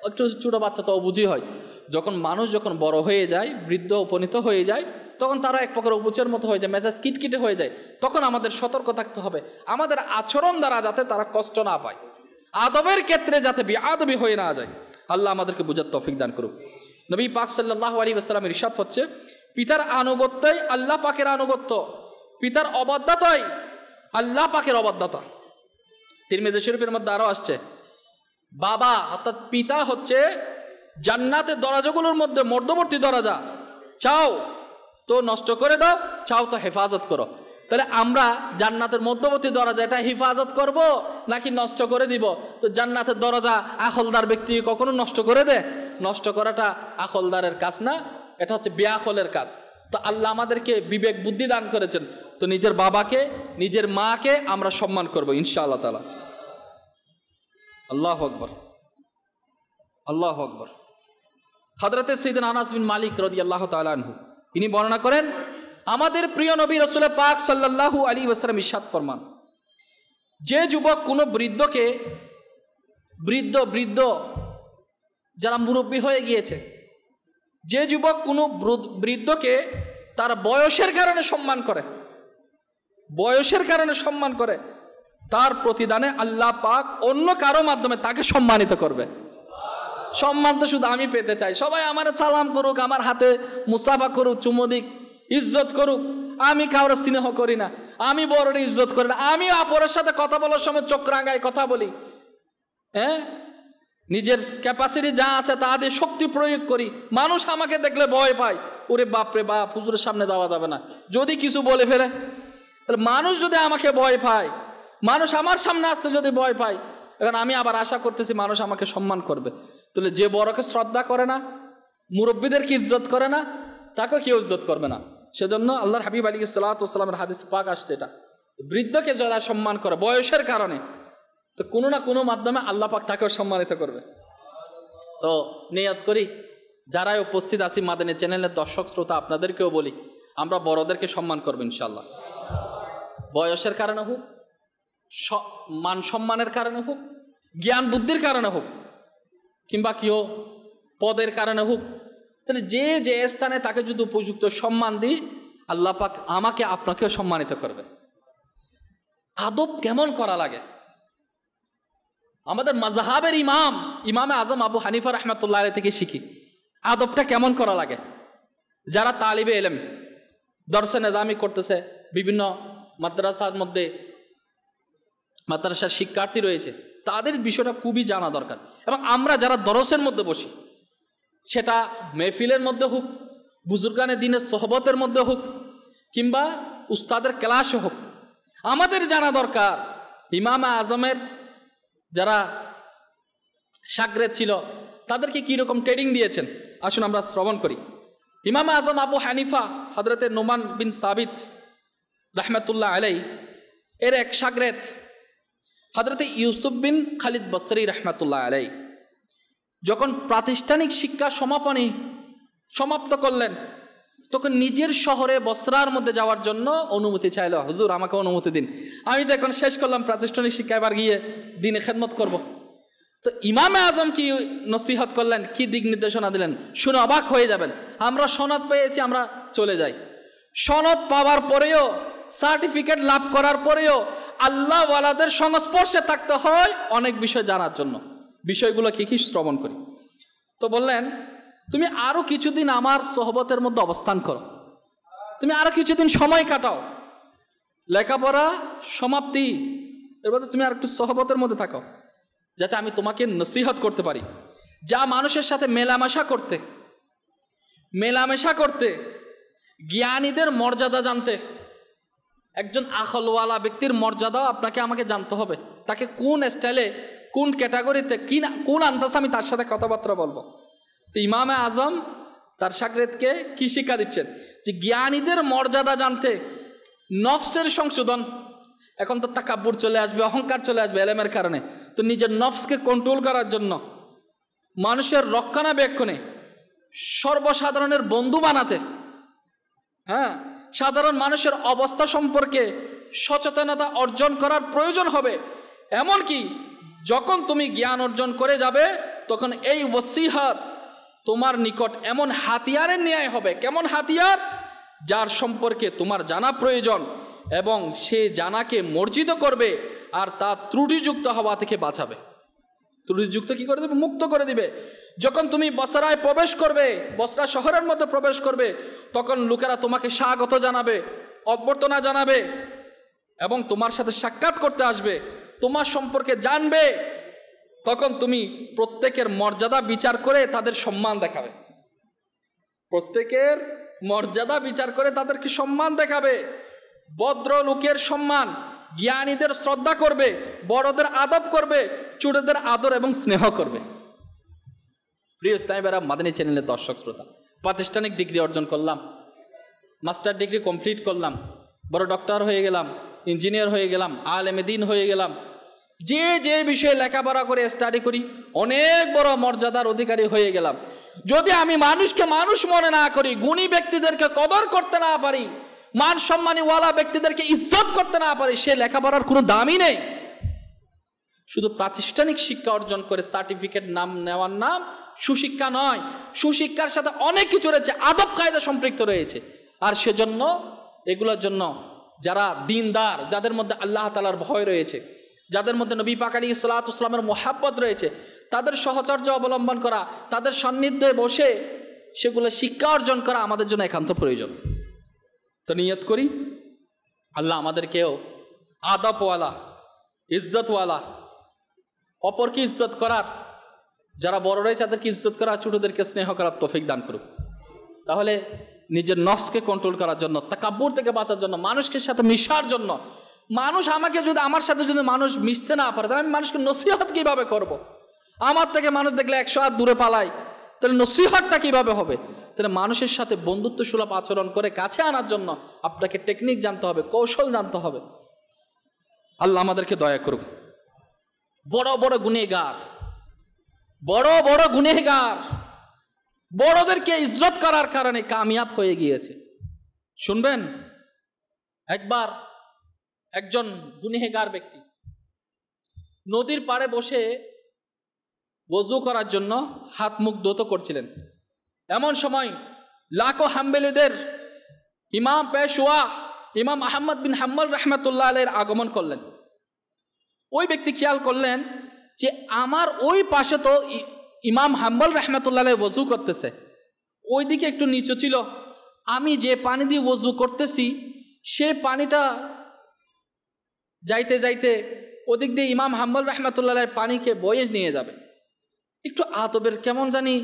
একটু ছোট বাচ্চা তো অবুঝি হয়। যখন মানুষ যখন বড় হয়ে যায়, বৃদ্ধ উপনীত হয়ে যায়, তখন তারা এক প্রকার অবুঝের মতো হয়ে যায়, মেজাজ কিটকিটে হয়ে যায়। তখন আমাদের সতর্ক থাকতে হবে আমাদের আচরণ দ্বারা যাতে তারা কষ্ট না পায়, আদবের ক্ষেত্রে যাতে বেআদবি হয়ে না যায়। আল্লাহ আমাদেরকে বুঝার তৌফিক দান করুক। নবী পাক সাল্লাল্লাহু আলাইহি ওয়াসাল্লামের ইরশাদ হচ্ছে, পিতার আনুগত্যই আল্লাহ পাকের আনুগত্য, পিতার অবাধ্যতাই আল্লাহ পাকের অবাধ্যতা। তিরমিজি শরীফের মধ্যে আরো আসছে, বাবা অর্থাৎ পিতা হচ্ছে জান্নাতের দরজাগুলোর মধ্যে মধ্যবর্তী দরজা। চাও তো নষ্ট করে দাও, চাও তো হেফাজত করো। তাহলে আমরা জান্নাতের মধ্যবর্তী দরজা এটা হেফাজত করব নাকি নষ্ট করে দিব? তো জান্নাতের দরজা আখলদার ব্যক্তি কখনো নষ্ট করে দেয়? নষ্ট করাটা আখলদারের কাজ না, এটা হচ্ছে বেআখলের কাজ। তো আল্লাহ আমাদেরকে বিবেক বুদ্ধি দান করেছেন, তো নিজের বাবাকে নিজের মাকে আমরা সম্মান করব ইনশাআল্লাহ তাআলা। আল্লাহু আকবার, আল্লাহু আকবার। হযরতে সাইয়েদনা আনাস বিন মালিক রাদিয়াল্লাহু তাআলা আনহু ইনি বর্ণনা করেন, আমাদের প্রিয় নবী রাসূল পাক সাল্লাল্লাহু আলাইহি ওয়াসাল্লাম ইরশাদ ফরমান, যে যুবক কোনো বৃদ্ধকে, বৃদ্ধ যারা মুরব্বী হয়ে গিয়েছে, যে যুবক কোনো বৃদ্ধকে তার বয়সের কারণে সম্মান করে, বয়সের কারণে সম্মান করে, তার প্রতিদানে আল্লাহ পাক অন্য কারো মাধ্যমে তাকে সম্মানিত করবে। সম্মান তো শুধু আমি পেতে চাই, সবাই আমার সালাম করুক, আমার হাতে মুসাফা করুক, চুমো দিক, ইজ্জত করুক। আমি কারো স্নেহ করি না, আমি বড়র ইজ্জত করি না, আমি অপরের সাথে কথা বলার সময় চোখ রাঙায় কথা বলি, হ্যাঁ, নিজের ক্যাপাসিটি যা আছে তা দিয়ে শক্তি প্রয়োগ করি। মানুষ আমাকে দেখলে ভয় পায়, ওরে বাপরে বাপ, হুজুরের সামনে যাওয়া যাবে না, যদি কিছু বলে ফেলে। তাহলে মানুষ যদি আমাকে ভয় পায়, মানুষ আমার সামনে আসতে যদি ভয় পায়, এখন আমি আবার আশা করতেছি মানুষ আমাকে সম্মান করবে। তাহলে যে বড়কে শ্রদ্ধা করে না, মুরব্বীদেরকে ইজ্জত করে না, তাকে কেউ ইজ্জত করবে না। সেজন্য আল্লাহর হাবিব আলাইহিস সালাতু ওয়াস সালামের হাদিস পাক আসছে, এটা বৃদ্ধকে যারা সম্মান করে বয়সের কারণে, তো কোনো না কোনো মাধ্যমে আল্লাহ পাক তাকেও সম্মানিত করবে। তো নিয়ত করি যারাই উপস্থিত আছি মাদানী চ্যানেলের দর্শক শ্রোতা, আপনাদেরকেও বলি আমরা বড়দেরকে সম্মান করব ইনশাআল্লাহ। বয়সের কারণে হোক, মান সম্মানের কারণে হোক, জ্ঞান বুদ্ধির কারণে হোক, কিংবা কেউ পদের কারণে হোক, তাহলে যে যে স্থানে তাকে যদি উপযুক্ত সম্মান দিই, আল্লাহ পাক আমাকে আপনাকেও সম্মানিত করবে। আদব কেমন করা লাগে? আমাদের মাযহাবের ইমামে আজম আবু হানিফা রাহমাতুল্লাহ আলাইহি থেকে শিখি আদবটা কেমন করা লাগে। যারা তালিবে ইলম দর্শে নিজামি করতেছে, বিভিন্ন মাদ্রাসার মধ্যে মাদ্রাসার শিক্ষার্থী রয়েছে, তাদের বিষয়টা খুবই জানা দরকার। এবং আমরা যারা দরসের মধ্যে বসি, সেটা মেহফিলের মধ্যে হোক, বুজুর্গানে দিনের সোহবতের মধ্যে হোক, কিংবা উস্তাদের ক্লাসে হোক, আমাদের জানা দরকার ইমামে আজমের যারা শাগরেদ ছিল তাদেরকে কীরকম ট্রেনিং দিয়েছেন। আসুন আমরা শ্রবণ করি। ইমামে আজম আবু হানিফা হযরতে নোমান বিন সাবিত রাহমাতুল্লাহ আলাইহি এর এক শাগরেদ হযরতে ইউসুফ বিন খালিদ বসরি রাহমাতুল্লাহ আলাইহি যখন প্রাতিষ্ঠানিক শিক্ষা সমাপ্ত করলেন, তখন নিজের শহরে বসরার মধ্যে যাওয়ার জন্য অনুমতি চাইল, হুজুর আমাকে অনুমতি দিন, আমি তো এখন শেষ করলাম প্রাতিষ্ঠানিক শিক্ষা, এবার গিয়ে দিনে খেদমত করব। তো ইমামে আজম কি নসিহত করলেন, কি দিক নির্দেশনা দিলেন, শুনে অবাক হয়ে যাবেন। আমরা সনদ পেয়েছি, আমরা চলে যাই। সনদ পাওয়ার পরেও, সার্টিফিকেট লাভ করার পরেও আল্লাহ ওয়ালাদের সংস্পর্শে থাকতে হয় অনেক বিষয় জানার জন্য। বিষয়গুলো কি কি শ্রবণ করি। তো বললেন, তুমি আরো কিছুদিন আমার সোহবতের মধ্যে অবস্থান করো, তুমি আরো কিছুদিন সময় কাটাও, লেখাপড়া সমাপ্তি, এরপর তুমি আর একটু সোহবতের মধ্যে থাকো, যাতে আমি তোমাকে নসিহত করতে পারি। যা মানুষের সাথে মেলামেশা করতে, জ্ঞানীদের মর্যাদা জানতে, একজন আখলওয়ালা ব্যক্তির মর্যাদাও আপনাকে আমাকে জানতে হবে, তাকে কোন স্টাইলে, কোন ক্যাটাগরিতে, কোন আন্দাজে আমি তার সাথে কথাবার্তা বলবো। তো ইমামে আজম তার শাগরেদকে কি শিক্ষা দিচ্ছেন, যে জ্ঞানীদের মর্যাদা জানতে, নফসের সংশোধন। এখন তো তাকাব্বুর চলে আসবে, অহংকার চলে আসবে এলেমের কারণে, তো নিজের নফসকে কন্ট্রোল করার জন্য মানুষের রক্ষণাবেক্ষণে, সর্বসাধারণের বন্ধু বানাতে, হ্যাঁ, সাধারণ মানুষের অবস্থা সম্পর্কে সচেতনতা অর্জন করার প্রয়োজন হবে। এমনকি যখন তুমি জ্ঞান অর্জন করে যাবে তখন এই ওসিহাত তোমার নিকট এমন হাতিয়ারের ন্যায় হবে। কেমন হাতিয়ার? যার সম্পর্কে তোমার জানা প্রয়োজন এবং সে জানাকে মর্জিত করবে আর তা ত্রুটিযুক্ত হওয়া থেকে বাঁচাবে। ত্রুটিযুক্ত কি করে দেবে? মুক্ত করে দিবে। যখন তুমি বসরায় প্রবেশ করবে, বসরা শহরের মধ্যে প্রবেশ করবে, তখন লোকেরা তোমাকে স্বাগত জানাবে, অভ্যর্থনা জানাবে এবং তোমার সাথে সাক্ষাৎ করতে আসবে, তোমার সম্পর্কে জানবে। তখন তুমি প্রত্যেকের মর্যাদা বিচার করে তাদের সম্মান দেখাবে, প্রত্যেকের মর্যাদা বিচার করে তাদেরকে সম্মান দেখাবে। ভদ্র লোকের সম্মান, জ্ঞানীদের শ্রদ্ধা করবে, বড়দের আদব করবে, ছোটদের আদর এবং স্নেহ করবে। প্রিয় ইসলামী ভাইরা, মাদানী চ্যানেলের দর্শক শ্রোতা, প্রাতিষ্ঠানিক ডিগ্রি অর্জন করলাম, মাস্টার ডিগ্রি কমপ্লিট করলাম, বড় ডক্টর হয়ে গেলাম, ইঞ্জিনিয়ার হয়ে গেলাম, আলেমে দ্বীন হয়ে গেলাম, যে যে বিষয়ে লেখাপড়া করে স্টাডি করি অনেক বড় মর্যাদার অধিকারী হয়ে গেলাম। যদি আমি মানুষকে মানুষ মনে না করি, গুণী ব্যক্তিদেরকে কদর করতে না পারি, মান সম্মানীওয়ালা ব্যক্তিদেরকে ইজ্জত করতে না পারি, সে লেখাপড়ার কোনো দামই নেই। শুধু প্রাতিষ্ঠানিক শিক্ষা অর্জন করে সার্টিফিকেট নাম নেওয়ার নাম সুশিক্ষা নয়। সুশিক্ষার সাথে অনেক কিছু রয়েছে, আদব কায়দা সম্পৃক্ত রয়েছে। আর সেজন্য এগুলোর জন্য যারা দিনদার, যাদের মধ্যে আল্লাহ তাআলার ভয় রয়েছে, যাদের মধ্যে নবী পাক আলাইহিস সালাতু ওয়াস সালামের মুহাব্বত রয়েছে, তাদের সহচর্য অবলম্বন করা, তাদের সান্নিধ্যে বসে সেগুলো শিক্ষা অর্জন করা আমাদের জন্য একান্ত প্রয়োজন। তো নিয়ত করি আল্লাহ আমাদেরকেও আদবওয়ালা, ইজ্জতওয়ালা, অপরকে ইজ্জত করার, যারা বড় রয়েছে তাদেরকে ইজ্জত করা, ছোটদেরকে স্নেহ করার তৌফিক দান করুক। তাহলে নিজের নফসকে কন্ট্রোল করার জন্য, তাকাব্বুর থেকে বাঁচার জন্য, মানুষের সাথে মিশার জন্য, মানুষ আমাকে যদি, আমার সাথে যদি মানুষ মিশতে না পারে তাহলে আমি মানুষকে নসিহত কিভাবে করব? আমার থেকে মানুষ দেখলে 100 হাত দূরে পালাই, তাহলে নসিহতটা কিভাবে হবে? তাহলে মানুষের সাথে বন্ধুত্ব সুলভ আচরণ করে কাছে আনার জন্য আপনাকে টেকনিক জানতে হবে, কৌশল জানতে হবে। আল্লাহ আমাদেরকে দয়া করুক। বড় বড় গুনেহগার, বড় বড় গুনেহগার বড়দেরকে ইজ্জত করার কারণে কামিয়াব হয়ে গিয়েছে। শুনবেন, একবার একজন গুনেহগার ব্যক্তি নদীর পাড়ে বসে ওযু করার জন্য হাত মুখ ধৌত করছিলেন। এমন সময় লাখো হাম্বলীদের ইমাম পেশওয়া ইমাম আহমদ বিন হাম্বল রাহমাতুল্লাহ আলাইহির আগমন করলেন। ওই ব্যক্তি খেয়াল করলেন যে আমার ওই পাশে তো ইমাম হাম্বল রাহমাতুল্লাহ আলাইহি ওযু করতেছে, ওই দিকে একটু নিচু ছিল, আমি যে পানি দিয়ে ওযু করতেছি সে পানিটা যাইতে যাইতে ওদিক দিয়ে ইমাম হাম্বল রাহমাতুল্লাহ আলাইহি পানিকে বয়ে নিয়ে যাবে। একটু আদবের কেমন জানি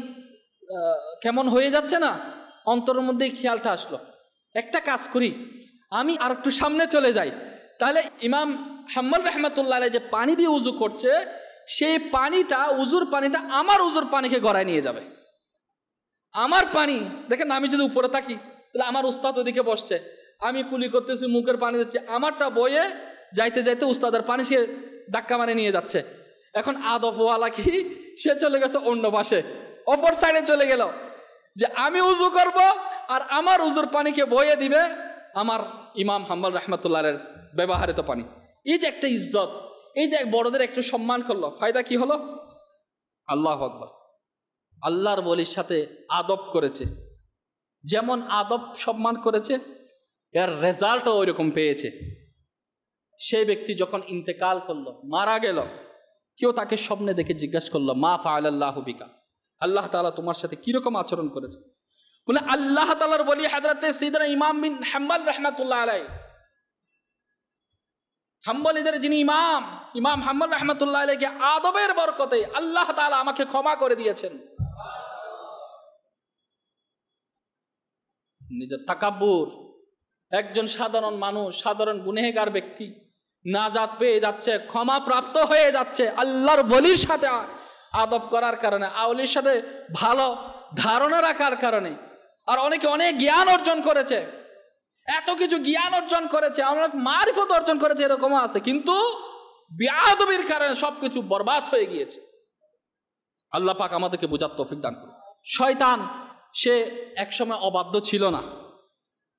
কেমন হয়ে যাচ্ছে না, অন্তরের মধ্যে খেয়ালটা আসলো, একটা কাজ করি, আমি আর একটু সামনে চলে যাই, তাহলে ইমাম হাম্বল রাহমাতুল্লাহ আলাইহি যে পানি দিয়ে উযু করছে সেই পানিটা, উযুর পানিটা আমার উযুর পানিকে গড়ায় নিয়ে যাবে। আমার পানি দেখেন, আমি যদি উপরে থাকি তাহলে আমার উস্তাদ ওদিকে বসছে, আমি কুলি করতেছি, মুখের পানি দিচ্ছি, আমারটা বয়ে যাইতে যাইতে উস্তাদের পানি সে ধাক্কা মারে নিয়ে যাচ্ছে। এখন আদবওয়ালা কি, সে চলে গেছে অন্য পাশে, অপর সাইডে চলে গেল যে আমি উযু করব আর আমার উযুর পানিকে বয়ে দিবে আমার ইমাম হাম্বল রাহমাতুল্লাহের ব্যবহারিত পানি। এই যে একটা ইজ্জত, এই যে বড়দের একটু সম্মান করলো, ফায়দা কি হলো? আল্লাহু আকবার, আল্লাহর ওলির সাথে আদব করেছে, যেমন আদব সম্মান করেছে এর রেজাল্টও ওই রকম পেয়েছে। সেই ব্যক্তি যখন ইন্তেকাল করলো, মারা গেল, কেউ তাকে স্বপ্নে দেখে জিজ্ঞাসা করলো, মা ফাআলাল্লাহু বিকা, আল্লাহ তাআলা তোমার সাথে কিরকম আচরণ করেছে? বলে আল্লাহ তাআলার ওলি হযরতে সাইয়েদনা ইমাম বিন হাম্বল রাহমাতুল্লাহ আলাইহি, হাম্বলীদের যিনি ইমাম, ইমাম হাম্বল রাহমাতুল্লাহ আলাইহিকে আদবের বরকতে আল্লাহ তাআলা আমাকে ক্ষমা করে দিয়েছেন। নিজের তাকাব্বুর, একজন সাধারণ মানুষ, সাধারণ গুনেহগার ব্যক্তি নাজাত পেয়ে যাচ্ছে, ক্ষমা প্রাপ্ত হয়ে যাচ্ছে আল্লাহর ওলির সাথে আদব করার কারণে, আউলির সাথে ভালো ধারণা রাখার কারণে। আর অনেকে অনেক জ্ঞান অর্জন করেছে, এত কিছু জ্ঞান অর্জন করেছে, অনেক মারিফত অর্জন করেছে, এরকমও আছে, কিন্তু বেয়াদবির কারণে সবকিছু বরবাদ হয়ে গিয়েছে। আল্লাহ পাক আমাদেরকে বোঝার তৌফিক দান করুন। শয়তান সে একসময় অবাধ্য ছিল না,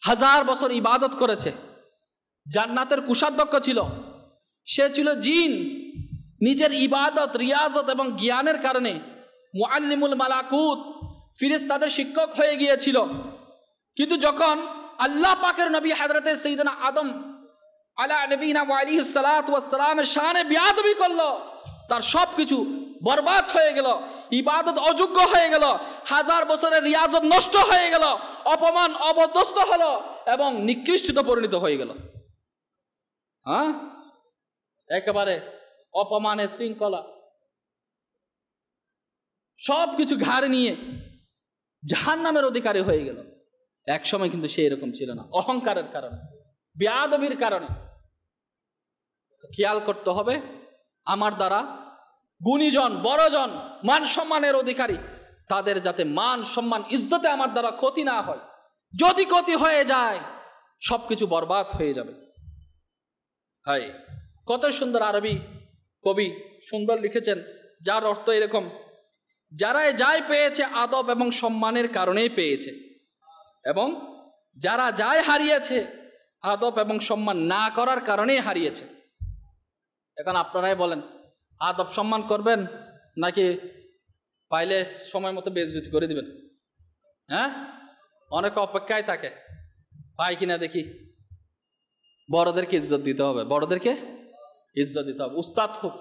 1000 বছর ইবাদত করেছে, জান্নাতের কুশাধ্যক্ষ ছিল, সে ছিল জিন। নিজের ইবাদত, রিয়াজত এবং জ্ঞানের কারণে মুআল্লিমুল মালাকুত, ফেরেশতাদের শিক্ষক হয়ে গিয়েছিল। কিন্তু যখন আল্লাহ পাকের নবী হযরতে সাইয়েদনা আদম আলা নবীনা ওয়া আলাইহিস সালাতু ওয়াস সালামের শানে বিয়াদবি করলো, তার সব কিছু বরবাদ হয়ে গেল, ইবাদত অযোগ্য হয়ে গেল, 1000 বছরের রিয়াজত নষ্ট হয়ে গেল, অপমান অপদস্থ হলো এবং নিকৃষ্টতে পরিণত হয়ে গেল। হ্যাঁ, একেবারে অপমানের শৃঙ্খলা, সব কিছু ঘাড়ে নিয়ে জাহান্নামের অধিকারী হয়ে গেল। এক সময় কিন্তু সে এরকম ছিল না, অহংকারের কারণে, বেয়াদবির কারণে। খেয়াল করতে হবে, আমার দ্বারা গুণীজন, বড়জন, মান সম্মানের অধিকারী, তাদের যাতে মান সম্মান ইজ্জতে আমার দ্বারা ক্ষতি না হয়। যদি ক্ষতি হয়ে যায় সবকিছু বরবাদ হয়ে যাবে। হায়, কত সুন্দর আরবি কবি সুন্দর লিখেছেন, যার অর্থ এরকম: যারা যাই পেয়েছে আদব এবং সম্মানের কারণেই পেয়েছে, এবং যারা যাই হারিয়েছে আদব এবং সম্মান না করার কারণেই হারিয়েছে। এখন আপনারাই বলেন, আদব সম্মান করবেন নাকি পাইলে সময় মতো বেইজ্জতি করে দিবেন? হ্যাঁ, অনেকে অপেক্ষায় থাকে, পাই কিনা দেখি। বড়দেরকে ইজ্জত দিতে হবে, বড়দেরকে ইজ্জত দিতে হবে। উস্তাদ হোক,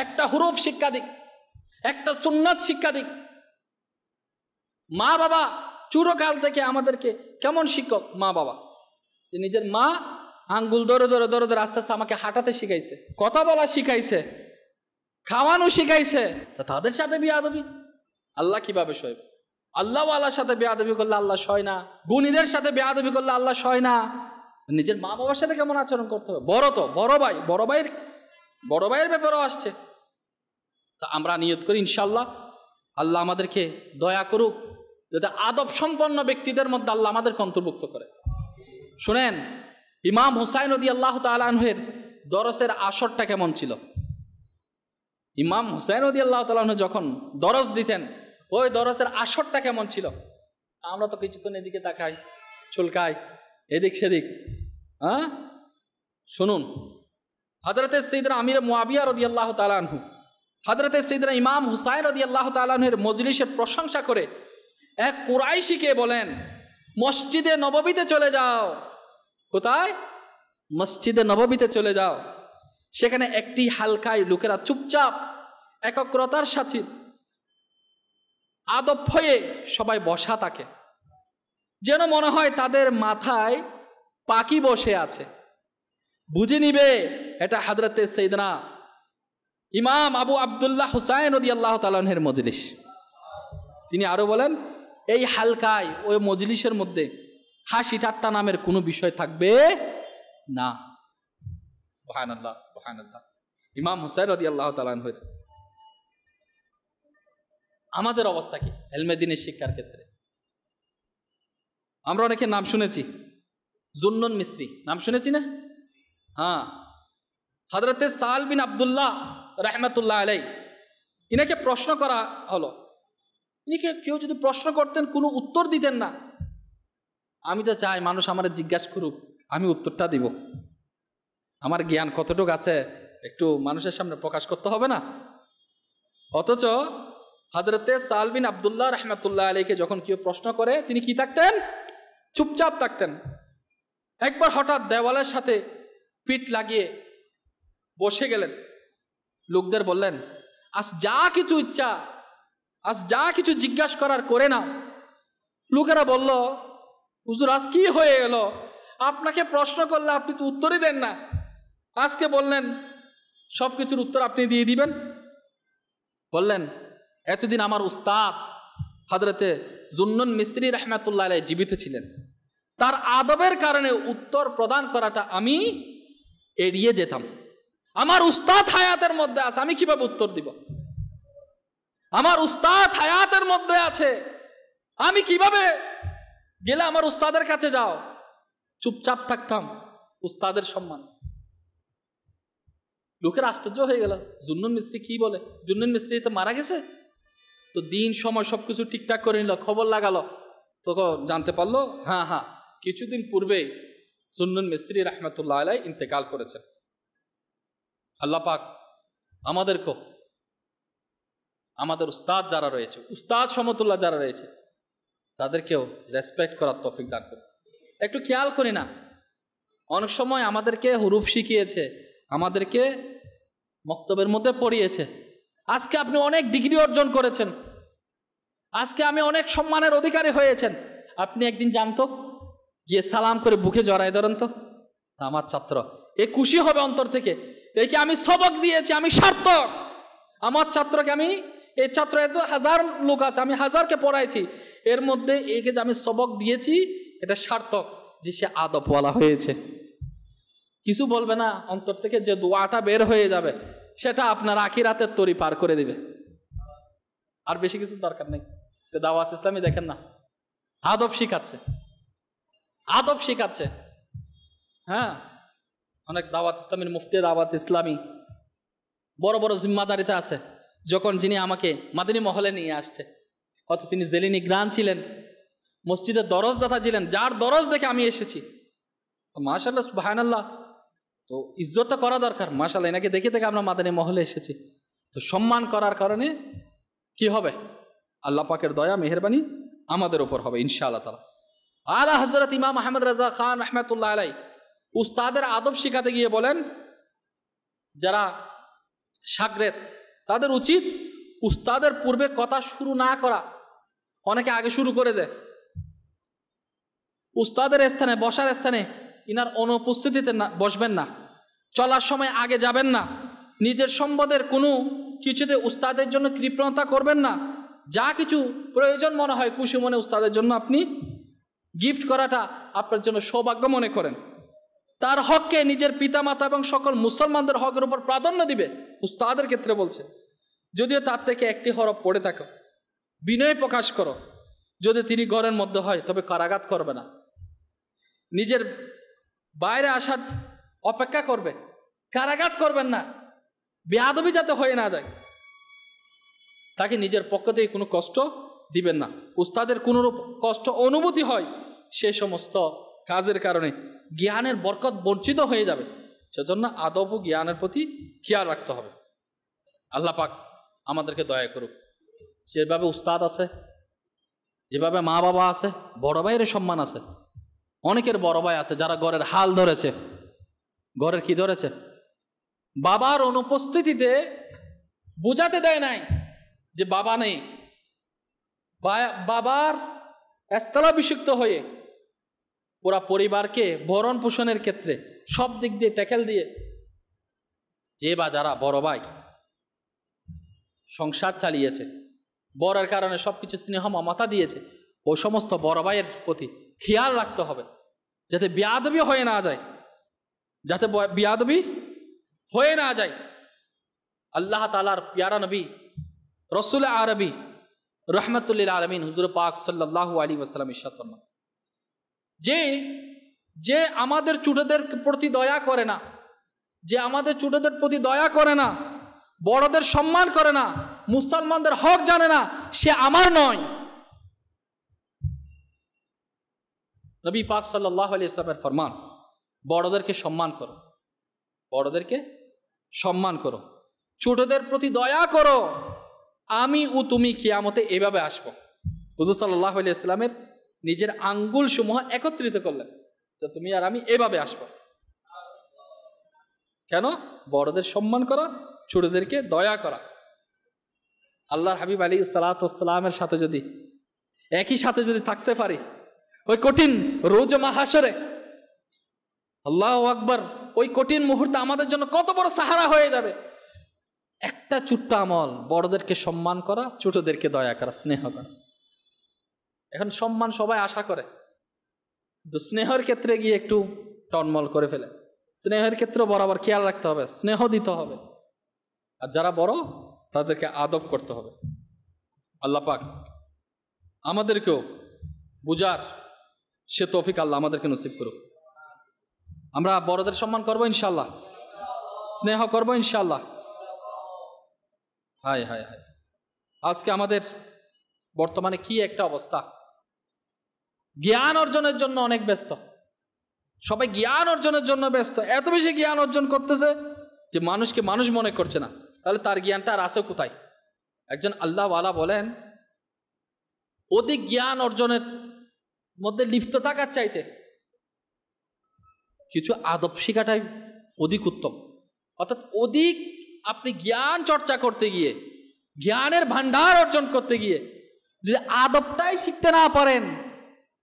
একটা হুরুফ শিক্ষা দিক, একটা সুন্নাত শিক্ষা দিক। মা বাবা চিরকাল থেকে আমাদেরকে কেমন শিক্ষক? মা বাবা নিজের মা আঙ্গুল ধরে ধরে ধরে ধরে আস্তে আস্তে আমাকে হাঁটাতে শিখাইছে, কথা বলা শিখাইছে, খাওয়ানো শিখাইছে। তা তাদের সাথে বিয়াদবি আল্লাহ কিভাবে সইব? আল্লাহওয়ালার সাথে বেয়াদবি করলে আল্লাহ সয় না, গুণীদের সাথে বেয়াদবি করলে আল্লাহ সয় না। নিজের মা বাবার সাথে কেমন আচরণ করতে হবে? বড় তো বড় ভাই, বড় ভাইয়ের ব্যাপারেও আসছে। তা আমরা নিয়ত করি ইনশাআল্লাহ আল্লাহ আমাদেরকে দয়া করুক, যাতে আদব সম্পন্ন ব্যক্তিদের মধ্যে আল্লাহ আমাদেরকে অন্তর্ভুক্ত করে। শুনেন, ইমাম হুসাইন রাদিয়াল্লাহু তাআলা আনহুর দরসের আসরটা কেমন ছিল? ইমাম হুসাইন রাদিয়াল্লাহু তাআলা আনহু যখন দরস দিতেন, ওই দরসের আসরটা কেমন ছিল? আমরা তো কিছুক্ষণ এদিকে তাকাই, চুলকাই, এদিক সেদিক। হ্যাঁ, শুনুন, হযরতে সাইয়েদনা আমির মুআবিয়া রাদিয়াল্লাহু তাআলা আনহু হযরতে সাইয়েদনা ইমাম হুসাইন রাদিয়াল্লাহু তাআলা আনহুর মজলিসের প্রশংসা করে এক কুরাইশিকে বলেন, মসজিদে নববীতে চলে যাও। কোথায়? মসজিদে নববীতে চলে যাও। সেখানে একটি হালকায় লোকেরা চুপচাপ একগ্রতার সাথে আদব হয়ে সবাই বসা থাকে, যেন মনে হয় তাদের মাথায় পাখি বসে আছে। বুঝে নিবে এটা হযরতে সাইয়েদনা ইমাম আবু আব্দুল্লাহ হুসাইন রাদিয়াল্লাহু তাআলা আনহুর মজলিস। তিনি আরো বলেন, এই হালকায় ওই মজলিসের মধ্যে হাসি ঠাট্টা নামের কোনো বিষয় থাকবে না। সুবহানাল্লাহ, সুবহানাল্লাহ। ইমাম হুসাইন রাদিয়াল্লাহু তাআলা আনহুর। আমাদের অবস্থা কি ইলমে দ্বীনের শিক্ষার ক্ষেত্রে? আমরা অনেকের নাম শুনেছি, জুন্নুন মিসরি নাম শুনেছি না? হ্যাঁ, হযরতে সাল বিন আব্দুল্লাহ রাহমাতুল্লাহ আলাইহি, ইনাকে প্রশ্ন করা হলো। ইনাকে কেউ যদি প্রশ্ন করতেন কোনো উত্তর দিতেন না। আমি তো চাই মানুষ আমার জিজ্ঞাসা করুক, আমি উত্তরটা দিব। আমার জ্ঞান কতটুকু আছে একটু মানুষের সামনে প্রকাশ করতে হবে না? অথচ হযরতে সাল বিন আব্দুল্লাহ রাহমাতুল্লাহ আলাইহিকে যখন কেউ প্রশ্ন করে, তিনি কি থাকতেন? চুপচাপ থাকতেন। একবার হঠাৎ দেওয়ালের সাথে পিঠ লাগিয়ে বসে গেলেন। লোকদের বললেন, আজ যা কিছু ইচ্ছা, আজ যা কিছু জিজ্ঞাসা করার করে নাও। লোকেরা বলল, হুজুর আজ কি হয়ে গেল? আপনাকে প্রশ্ন করলে আপনি তো উত্তরই দেন না, আজকে বললেন সব কিছুর উত্তর আপনি দিয়ে দিবেন। বললেন, এতদিন আমার উস্তাদ হযরতে জুন্নুন মিসরি রাহমাতুল্লাহ আলাইহি জীবিত ছিলেন, তার আদবের কারণে উত্তর প্রদান করাটা আমি এড়িয়ে যেতাম। আমার উস্তাদ হায়াতের মধ্যে আছে, আমি কিভাবে উত্তর দিব? আমার উস্তাদ হায়াতের মধ্যে আছে, আমি কিভাবে গেলে আমার উস্তাদের কাছে যাও? চুপচাপ থাকতাম, উস্তাদের সম্মান। লোকের আশ্চর্য হয়ে গেল, জুন্নুন মিসরি কি বলে? জুন্নুন মিসরি তো মারা গেছে, তো দিন সময় সব কিছু ঠিকঠাক করে নিল, খবর লাগালো, তো জানতে পারলো হ্যাঁ কিছুদিন পূর্বেই সুন্নুন মিস্ত্রি রহমতুল্লাহ আলাই ইন্তেকাল করেছেন। আল্লাহ পাক আমাদেরকেও আমাদের উস্তাদ যারা রয়েছে, উস্তাদ সমতুল্লাহ যারা রয়েছে, তাদেরকেও রেসপেক্ট করার তৌফিক দান করে। একটু খেয়াল করি না, অনেক সময় আমাদেরকে হুরুফ শিখিয়েছে, আমাদেরকে মক্তবের মধ্যে পড়িয়েছে। আজকে আপনি অনেক ডিগ্রি অর্জন করেছেন, আজকে আমি অনেক সম্মানের অধিকারী হয়েছেন, আপনি একদিন জানতো গিয়ে সালাম করে বুকে জড়াই ধরেন তো, আমার ছাত্র এ খুশি হবে অন্তর থেকে, একে আমি সবক দিয়েছি, আমি সার্থক। আমার ছাত্রকে আমি, এই ছাত্র এত হাজার লোক আছে, আমি হাজারকে পড়াইছি, এর মধ্যে একে যে আমি সবক দিয়েছি এটা সার্থক, যে সে আদবওয়ালা হয়েছে। কিছু বলবে না, অন্তর থেকে যে দোয়াটা বের হয়ে যাবে সেটা আপনার আখিরাতের তরি পার করে দিবে। আর বেশি কিছু দরকার নেই। দাওয়াত ইসলামী দেখেন না, আদব শিখাচ্ছে, আদব শিখাচ্ছে। হ্যাঁ, অনেক দাওয়াত ইসলামীর মুফতি দাওয়াত ইসলামী বড় বড় জিম্মাদারিতে আছে। যখন যিনি আমাকে মাদানী মহলে নিয়ে আসছে, হয়তো তিনি জেলিনি গ্রান ছিলেন, মসজিদের দরজদাতা ছিলেন, যার দরজ দেখে আমি এসেছি। তো মাশাআল্লাহ সুবহানাল্লাহ, তো ইজ্জত তো করা দরকার। মাশাআল্লাহ, এনাকে দেখে দেখে আমরা মাদানী মহলে এসেছি, তো সম্মান করার কারণে কি হবে? আল্লাহ পাকের দয়া মেহেরবানি আমাদের উপর হবে ইনশাআল্লাহ তাআলা। আলা হযরত ইমাম আহমদ রাজা খান রহমতুল্লাহ আলাই উস্তাদের আদব শিখাতে গিয়ে বলেন, যারা শাগরেদ তাদের উচিত উস্তাদের পূর্বে কথা শুরু না করা। অনেকে আগে শুরু করে দেয়। উস্তাদের স্থানে, বসার স্থানে ইনার অনুপস্থিতিতে না বসবেন না, চলার সময় আগে যাবেন না, নিজের সম্পদের কোনো কিছুতে উস্তাদের জন্য কৃপণতা করবেন না। যা কিছু প্রয়োজন মনে হয় খুশি মনে উস্তাদের জন্য আপনি গিফট করাটা আপনার জন্য সৌভাগ্য মনে করেন। তার হককে নিজের পিতামাতা এবং সকল মুসলমানদের হকের উপর প্রাধান্য দিবে উস্তাদের ক্ষেত্রে বলছে। যদিও তার থেকে একটি হরফ পড়ে থাকো, বিনয় প্রকাশ করো। যদি তিনি ঘরের মধ্যে হয় তবে কারাঘাত করবে না, নিজের বাইরে আসার অপেক্ষা করবে, কারাঘাত করবেন না, বেয়াদবি যাতে হয়ে না যায়। তাকে নিজের পক্ষ থেকে কোনো কষ্ট দিবেন না। উস্তাদের কোনো কষ্ট অনুভূতি হয় সে সমস্ত কাজের কারণে জ্ঞানের বরকত বঞ্চিত হয়ে যাবে। সেজন্য আদব ও জ্ঞানের প্রতি খেয়াল রাখতে হবে। আল্লাহ পাক আমাদেরকে দয়া করুক। যেভাবে উস্তাদ আছে, যেভাবে মা বাবা আছে, বড় ভাইয়ের সম্মান আছে। অনেকের বড় ভাই আছে যারা ঘরের হাল ধরেছে। ঘরের কি ধরেছে? বাবার অনুপস্থিতিতে বুঝাতে দেয় নাই যে বাবা নেই। বাবার স্থলাভিষিক্ত হয়ে পুরা পরিবারকে ভরণ পোষণের ক্ষেত্রে সব দিক দিয়ে ট্যাকেল দিয়ে যে বা যারা বড় ভাই সংসার চালিয়েছে, বড়ের কারণে সবকিছু স্নেহ মমতা দিয়েছে, ওই সমস্ত বড় ভাইয়ের প্রতি খেয়াল রাখতে হবে যাতে বেয়াদবি হয়ে না যায়, যাতে বেয়াদবি হয়ে না যায়। আল্লাহ তাআলার প্যারা নবী রসুল আরবি রহমতুল্লিল আলমিন হুজুর পাক সাল্লাল্লাহু আলাইহি ওয়াসাল্লাম ইরশাদ ফরমান, যে আমাদের ছোটদের প্রতি দয়া করে না, যে আমাদের ছোটদের প্রতি দয়া করে না, বড়দের সম্মান করে না, মুসলমানদের হক জানে না, সে আমার নয়। নবী পাক সাল্লাল্লাহু আলাইহি ওয়াসাল্লামের ফরমান, বড়দেরকে সম্মান করো, বড়দেরকে সম্মান করো, ছোটদের প্রতি দয়া করো, আমি ও তুমি কিয়ামতে এভাবে আসবো। হুজুর সাল্লাল্লাহু আলাইহি ওয়াসাল্লামের নিজের আঙ্গুল সমূহ একত্রিত করলেন, তো তুমি আর আমি এভাবে আসবো। কেন? বড়দের সম্মান করা, ছোটদেরকে দয়া করা। আল্লাহর হাবিব আলাইহিস সালাতু ওয়াস সালামের সাথে যদি একই সাথে যদি থাকতে পারি ওই কঠিন রোজ মাহশরে, আল্লাহু আকবার, ওই কঠিন মুহূর্তে আমাদের জন্য কত বড় সাহারা হয়ে যাবে। একটা ছোট্ট আমল, বড়দেরকে সম্মান করা, ছোটদেরকে দয়া করা, স্নেহ করা। এখন সম্মান সবাই আশা করে, কিন্তু স্নেহের ক্ষেত্রে গিয়ে একটু টনমল করে ফেলে। স্নেহের ক্ষেত্রে বরাবর খেয়াল রাখতে হবে, স্নেহ দিতে হবে, আর যারা বড় তাদেরকে আদব করতে হবে। আল্লাহ পাক আমাদেরকেও বুঝার সে তৌফিক আল্লাহ আমাদেরকে নসিব করুক। আমরা বড়দের সম্মান করবো ইনশাল্লাহ, স্নেহ করবো ইনশাল্লাহ। হায় হায় হায়, আজকে আমাদের বর্তমানে কি একটা অবস্থা, জ্ঞান অর্জনের জন্য অনেক ব্যস্ত, সবাই জ্ঞান অর্জনের জন্য ব্যস্ত, এত বেশি জ্ঞান অর্জন করতেছে যে মানুষকে মানুষ মনে করছে না। তাহলে তার জ্ঞানটা আর আছে কোথায়? একজন আল্লাহওয়ালা বলেন, অধিক জ্ঞান অর্জনের মধ্যে লিপ্ত থাকার চাইতে কিছু আদব শিখাটাই অধিক উত্তম। অর্থাৎ অধিক আপনি জ্ঞান চর্চা করতে গিয়ে, জ্ঞানের ভান্ডার অর্জন করতে গিয়ে যদি আদবটাই শিখতে না পারেন,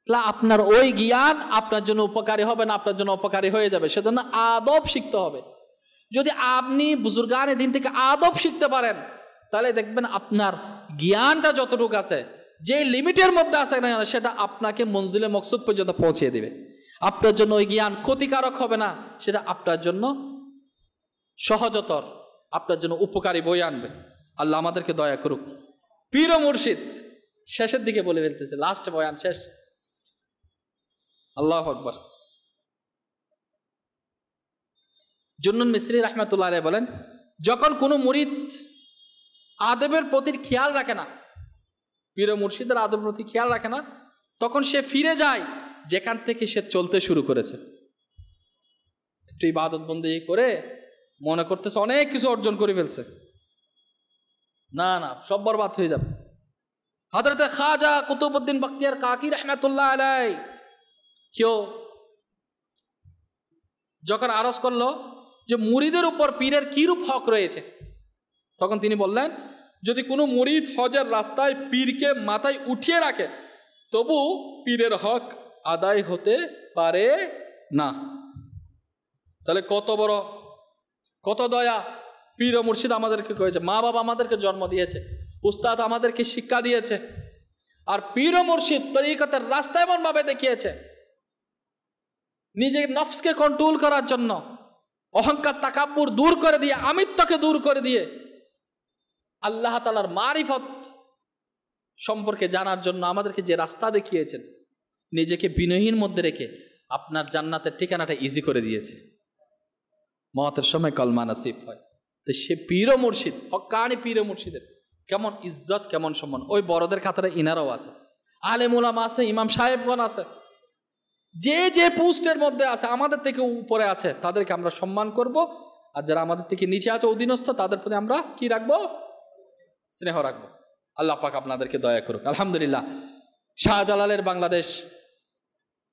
তাহলে আপনার ওই জ্ঞান আপনার জন্য উপকারী হবে না, আপনার জন্য অপকারী হয়ে যাবে। সেজন্য আদব শিখতে হবে। যদি আপনি বুজুর্গানে দিন থেকে আদব শিখতে পারেন, তাহলে দেখবেন আপনার জ্ঞানটা যতটুকু আছে, যে লিমিটের মধ্যে আছে না, সেটা আপনাকে মঞ্জিলে মকসুদ পর্যন্ত পৌঁছে দিবে। আপনার জন্য ওই জ্ঞান ক্ষতিকারক হবে না, সেটা আপনার জন্য সহজতর, আপনার জন্য উপকারী বই আনবে। আল্লাহ আমাদেরকে দয়া করুক। পীর ও মুর্শিদ শেষের দিকে বলে ফেলতেছে, লাস্ট বয়ান শেষ। আল্লাহু আকবার। জুন্নুন মিসরি রাহমাতুল্লাহ আলাইহি বলেন, যখন কোনো মুরিদ আদবের প্রতি খেয়াল রাখে না, পীর ও মুর্শিদের আদবের প্রতি খেয়াল রাখে না, তখন সে ফিরে যায় যেখান থেকে সে চলতে শুরু করেছে। একটু ইবাদত বন্দেগি করে মনে করতেছে অনেক কিছু অর্জন করে ফেলছে, না না, সব বরবাদ হয়ে যাবে। হযরত খাজা কুতুবউদ্দিন বখতিয়ার কাকি রাহমাতুল্লাহ আলাইহি কেউ যখন আরজ করলো যে মুরিদের উপর পীরের কিরূপ হক রয়েছে, তখন তিনি বললেন, যদি কোনো মুরিদ হজের রাস্তায় পীরকে মাথায় উঠিয়ে রাখে, তবু পীরের হক আদায় হতে পারে না। তাহলে কত বড়, কত দয়া পীর ও মুর্শিদ আমাদেরকে করেছে। মা বাবা আমাদেরকে জন্ম দিয়েছে, উস্তাদ আমাদেরকে শিক্ষা দিয়েছে, আর পীর ও মুর্শিদ তরিকতের রাস্তা এমন ভাবে দেখিয়েছে, নিজের নফসকে কন্ট্রোল করার জন্য, অহংকার তাকাব্বুর দূর করে দিয়ে, আমিত্বকে দূর করে দিয়ে আল্লাহ তাআলার মারিফত সম্পর্কে জানার জন্য আমাদেরকে যে রাস্তা দেখিয়েছেন, নিজেকে বিনয়ীর মধ্যে রেখে আপনার জান্নাতের ঠিকানাটা ইজি করে দিয়েছে। মওতের সময় কলমা নসিব হয়। তো সে পীর ও মুর্শিদ, হক্কানি পীর ও মুর্শিদের কেমন ইজ্জত, কেমন সম্মান, ওই বড়দের খাতারে ইনারাও আছে, আলেম উলামা আছে, ইমাম সাহেবগণ আছে, যে যে পোস্টের মধ্যে আছে, আমাদের থেকে উপরে আছে, তাদেরকে আমরা সম্মান করব। আর যারা আমাদের থেকে নিচে আছে, অধীনস্থ, তাদের প্রতি আমরা কি রাখবো? স্নেহ রাখবো। আল্লাহ পাক আপনাদেরকে দয়া করুক। আলহামদুলিল্লাহ, শাহজালালের বাংলাদেশ,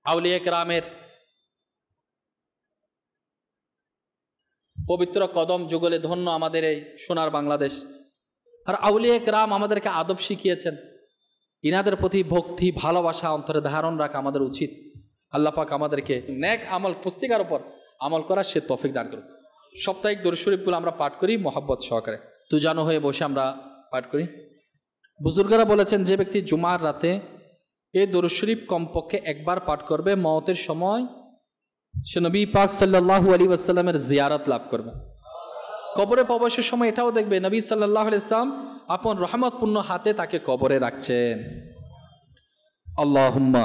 আউলিয়া কেরামের পবিত্র কদম যুগলে ধন্য আমাদের এই সোনার বাংলাদেশ। আর আউলিয়া কেরাম আমাদেরকে আদব শিখিয়েছেন, ইনাদের প্রতি ভক্তি, ভালোবাসা অন্তরে ধারণ রাখা আমাদের উচিত। আল্লাহ পাক আমাদেরকে নেক আমল, পুস্তিকার উপর আমল করার সে তৌফিক দান করুন। সাপ্তাহিক দরুদ শরীফগুলো আমরা পাঠ করি মহব্বত সহকারে, তুজানো হয়ে বসে আমরা পাঠ করি। বুজুর্গরা বলেছেন, যে ব্যক্তি জুমার রাতে এই দরুদ শরীফ কমপক্ষে একবার পাঠ করবে, মওতের সময় সে নবী পাক সাল্লাল্লাহু আলাইহি ওয়াসাল্লামের জিয়ারত লাভ করবে। কবরে প্রবেশের সময় এটাও দেখবে, নবী সাল্লাল্লাহু আলাইহি ওয়াসাল্লাম আপন রহমতপূর্ণ হাতে তাকে কবরে রাখছেন। আল্লাহুম্মা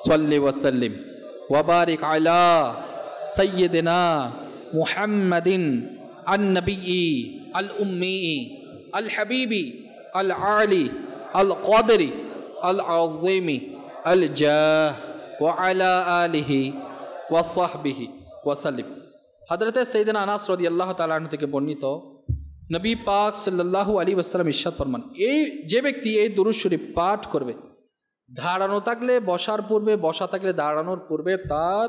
সাল্লি ওয়া সাল্লিম ওয়া বারিক আলা সাইয়্যিদিনা মুহাম্মাদিন আন নবিয়্যি আল উম্মি আল হাবিবি আল আলি আল কদরি আল আযীমি আল জাহ ওয়া আলা আলিহি ওয়া সাহবিহি ওয়া সাল্লিম। হযরত সাইয়েদনা আনাস রাদিয়াল্লাহু তাআলা আনহু থেকে বর্ণিত, নবী পাক সাল্লাল্লাহু আলাইহি ওয়াসাল্লাম ইরশাদ ফরমান, এই যে ব্যক্তি এই দরুদ শরীফ পাঠ করবে, দাঁড়ানো থাকলে বসার পূর্বে, বসা থাকলে দাঁড়ানোর পূর্বে, তার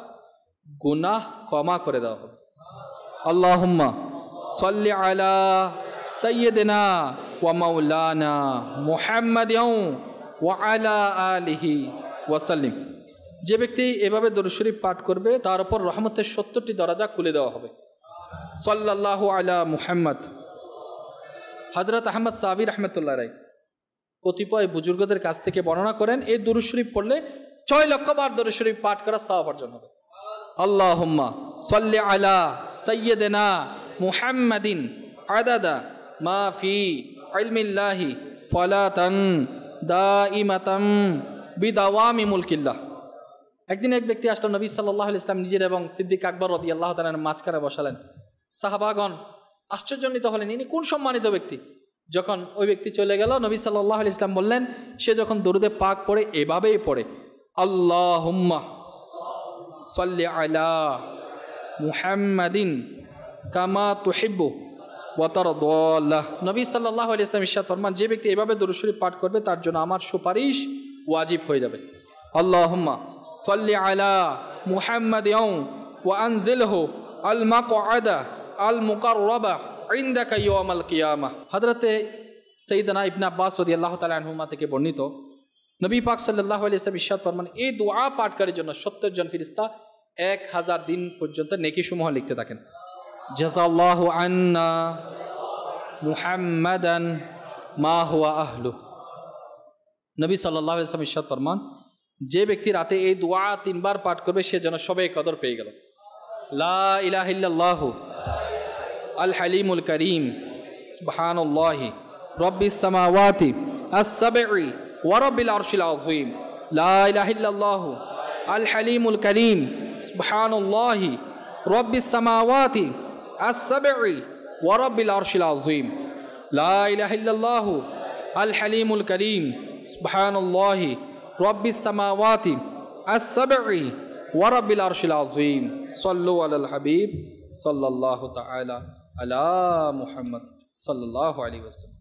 গুনাহ ক্ষমা করে দেওয়া হবে। আল্লাহুম্মা সাল্লি আলা সাইয়্যিদিনা ওয়া মাওলানা মুহাম্মাদিন ওয়া আলা আলিহি ওয়া সাল্লিম। যে ব্যক্তি এভাবে দরুদ শরীফ পাঠ করবে, তার উপর রহমতের 70টি দরজা খুলে দেওয়া হবে। সাল্লাল্লাহু আলা মুহাম্মদ। হযরত আহমদ সাহাবী রাহমাতুল্লাহ আলাইহি কতিপয় বুজুর্গদের কাছ থেকে বর্ণনা করেন, এই দরুদ শরীফ পড়লে 6 লক্ষ বার দরুদ শরীফ পাঠ করার সওয়াব অর্জন হবে। আল্লাহুম্মা সাল্লি আলা সাইয়্যিদিনা মুহাম্মাদিন আদাদা মা ফি ইলমিল্লাহি সালাতান দাইমাতান বিদাওয়ামি মুলকিল্লাহ। একদিন এক ব্যক্তি আসলো, নবী সাল্লাল্লাহু আলাইহি ওয়াসাল্লাম নিজের এবং সিদ্দিক আকবর রাদিয়াল্লাহু তাআলার মাঝখানে বসালেন। সাহাবাগণ আশ্চর্যান্বিত হলেন, ইনি কোন সম্মানিত ব্যক্তি যখন ওই ব্যক্তি চলে গেল, নবী সাল্লাল্লাহু আলাইহি ওয়াসাল্লাম বললেন, সে যখন দরুদে পাক পড়ে এভাবেই পড়ে, আল্লাহুম্মা সাল্লি আলা মুহাম্মাদিন কামা তুহিব্বু ওয়া তারদা। নবী সাল্লাল্লাহু আলাইহি ওয়াসাল্লাম ইরশাদ ফরমান, যে ব্যক্তি এভাবে দরুদ শরীফ পাঠ করবে তার জন্য আমার সুপারিশ ওয়াজিব হয়ে যাবে। আল্লাহুম্মা সাল্লি আলা মুহাম্মাদিন ওয়া আনজিলহু আল মাকআদা আল মুকাররাবা ইনদাকা ইয়াউমাল কিয়ামাহ। হযরতে সাইয়েদনা ইবনে আব্বাস রাদিয়াল্লাহু তাআলা আনহুমা থেকে বর্ণিত, নবী পাক সাল্লাল্লাহু আলাইহি ওয়াসাল্লাম ইরশাদ ফরমান, এই দোয়া পাঠকারীর জন্য 70 জন ফেরেশতা 1000 দিন পর্যন্ত নেকি সমূহ লিখতে থাকেন। জাযাল্লাহু আন্না মুহাম্মাদান মা হুয়া আহলু। নবী সাল্লাল্লাহু আলাইহি ওয়াসাল্লাম ইরশাদ ফরমান, যে ব্যক্তি রাতে এই দোয়া 3 বার পাঠ করবে সে যেন সবে কদর পেয়ে গেল। লা ইলাহা ইল্লাল্লাহু আল হালিমুল কারীম সুবহানাল্লাহি রব্বিস সামাওয়াতি আস-সাবঈ ওয়া রাব্বিল আরশিল আযীম। লা ইলাহা ইল্লাল্লাহু আল হালিমুল কারীম সুবহানাল্লাহি রব্বিস সামাওয়াতি আস-সাবঈ ওয়া রাব্বিল আরশিল আযীম। লা ইলাহা ইল্লাল্লাহু আল হালিমুল কারীম সুবহানাল্লাহি রব্বিস সামাওয়াতি আস-সাবঈ ওয়া রাব্বিল আরশিল আযীম। সাল্লু আলাল হাবিব সাল্লাল্লাহু তাআলা আলা মুহাম্মদ সাল্লাল্লাহু আলাইহি ওয়াসাল্লাম।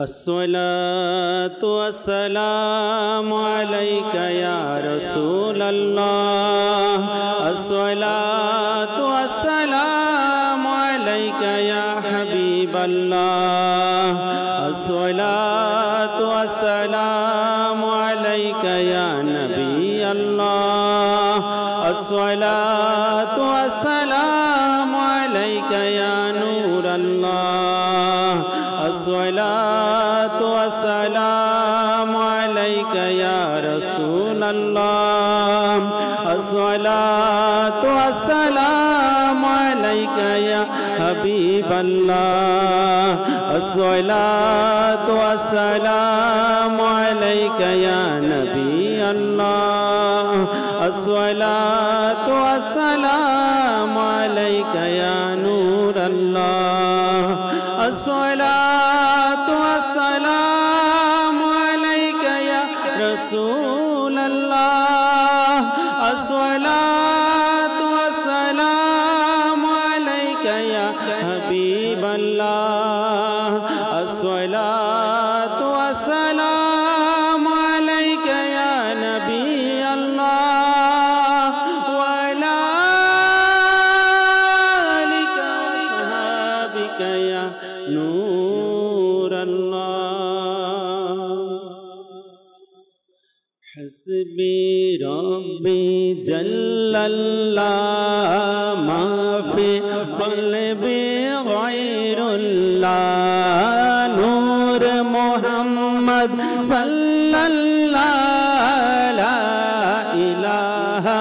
আসসালাতু ওয়াসসালামু আলাইকা ইয়া রাসূলাল্লাহ, আসসালাতু ওয়াসসালামু আলাইকা ইয়া হাবিবাল্লাহ, আসসালাতু ওয়াসসালামু আলাইকা ইয়া নবিয়াল্লাহ, আসসালাতু ওয়াসসালামু আলাইকা ইয়া নূরাল্লাহ, আসসালাতু ওয়াসসালামু আলাইকা ইয়া রাসূলাল্লাহ, আসসালাতু ওয়াসসালামু আলাইকা ইয়া হাবিবাল্লাহ, আসসালাতু ওয়াসসালামু আলাইকা ইয়া নবিয়াল্লাহ, আসসালাতু ওয়াসসালামু আলাইকা ইয়া নূরাল্লাহ, আসসালাতু ওয়াসসালামু আলাইকা ইয়া রাসূলাল্লাহ, আসসালাতু ওয়াসসালামু আলাইকা ইয়া হাবিবাল্লাহ, আসসালাতু ওয়াসসালামু আলাইকা ইয়া নবিয়াল্লাহ ওয়া আলা আলিকা ওয়া সাহাবিকা ইয়া নূরাল্লাহ। হাসবি রব্বি জাল্লাল্লাহ মা ফি কলবি গায়রুল্লাহ, নূর মুহাম্মদ সাল্লাল্লাহ, লা ইলাহা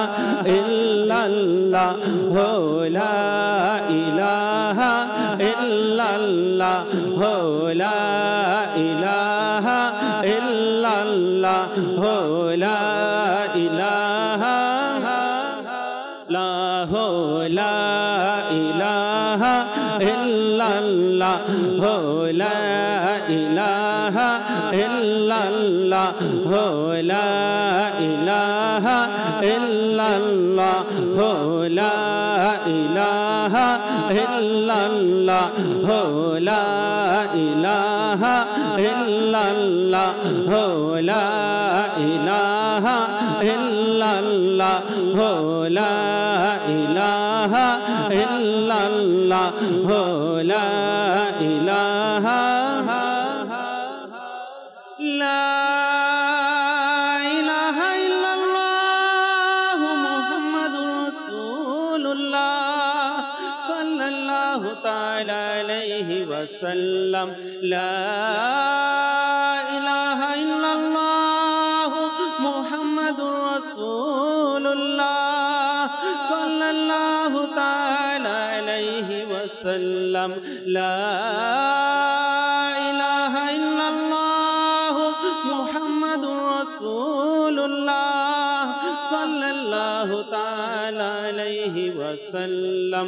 ইল্লাল্লাহ, লা ইলাহা ইল্লাল্লাহ, লা ইলাহা ইল্লাল্লাহ, লা ইলাহা লা ইলাহা ইল্লাল্লাহ, লা ইলাহা ইল্লাল্লাহ, লা ইলাহা ইল্লাল্লাহ, লা ইলাহা ইল্লাল্লাহ, লা ইলাহা ইল্লাল্লাহ, লা ইলাহা ইল্লাল্লাহ, লা ইলাহা ইল্লাল্লাহ, লা ইলাহা লা ইলাহা ইল্লাল্লাহ মুহাম্মাদুর রাসূলুল্লাহ সাল্লাল্লাহু তাআলা আলাইহি ওয়াসাল্লাম। লা ইলাহা ইল্লাল্লাহ মুহাম্মাদুর রাসূলুল্লাহ সাল্লাল্লাহু তাআলা আলাইহি ওয়াসাল্লাম। লা ইলাহা ইল্লাল্লাহ মুহাম্মাদুর রাসূলুল্লাহ সাল্লাল্লাহু তাআলা আলাইহি ওয়াসাল্লাম।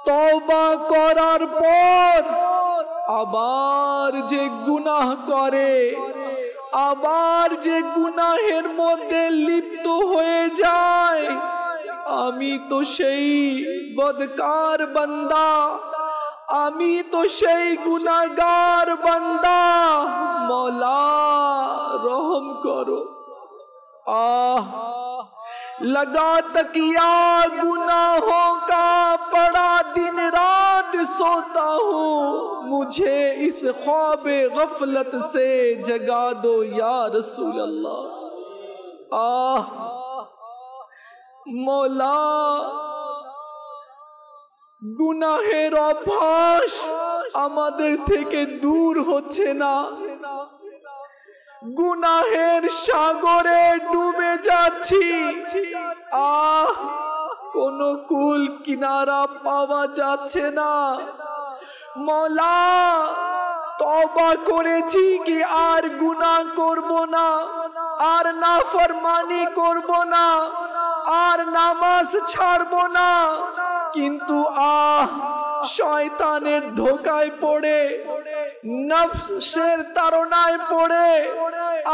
তওবা করার পর আবার যে গুনাহ করে, আবার যে গুনাহের মধ্যে লিপ্ত হয়ে যায়, আমি তো সেই বদকার বান্দা, আমি তো সেই গুনাহগার বান্দা, মৌলা রহম করো। लगा तकिया गुनाहों का, पड़ा दिन रात सोता हूँ, मुझे इस ख्वाबे गफलत से जगा दो या रसूल अल्लाह। मौला গুনাহের অভ্যাস আমাদের থেকে দূর হচ্ছে না, গুনাহের সাগরে ডুবে যাচ্ছি, কোনো কুল কিনারা পাওয়া যাচ্ছে না। মৌলা তওবা করেছি কি আর গুনাহ করব না, আর নাফরমানি করব না, আর নামাজ ছাড়ব না, কিন্তু শয়তানের ধোকায় পড়ে, নফসের তাড়নায় পড়ে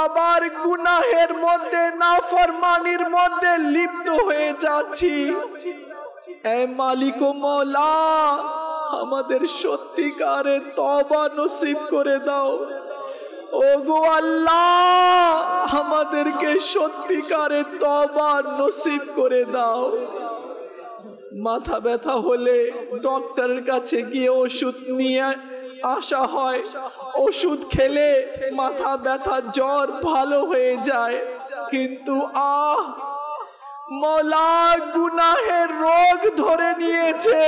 আবার গুনাহের মধ্যে, নাফরমানির মধ্যে লিপ্ত হয়ে যাচ্ছি। এ মালিক ও মৌলা, আমাদের সত্যিকারের তওবা নসিব করে দাও। ওগো আল্লাহ, আমাদেরকে সত্যিকারের তওবা নসিব করে দাও। মাথা ব্যথা হলে ডক্টরের কাছে গিয়ে ওষুধ নিয়ে আসা হয়, ওষুধ খেলে মাথা ব্যথা জ্বর ভালো হয়ে যায়, কিন্তু মৌলা গুনাহের রোগ ধরে নিয়েছে।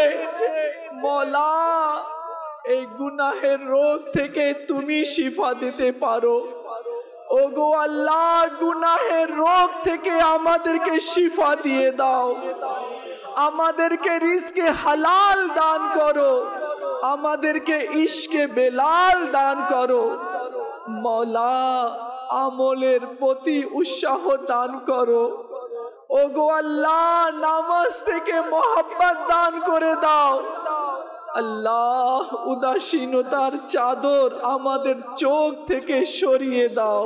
মৌলা এই গুনাহের রোগ থেকে তুমি শিফা দিতে পারো। ওগো আল্লাহ, গুনাহের রোগ থেকে আমাদেরকে শিফা দিয়ে দাও, আমাদেরকে রিজকে হালাল দান করো, আমাদেরকে ইশকে বেলাল দান করো। মৌলা আমলের প্রতি উৎসাহ দান করো। ওগো আল্লাহ, নামাজ থেকে মোহাব্বত দান করে দাও। আল্লাহ, উদাসীনতার চাদর আমাদের চোখ থেকে সরিয়ে দাও।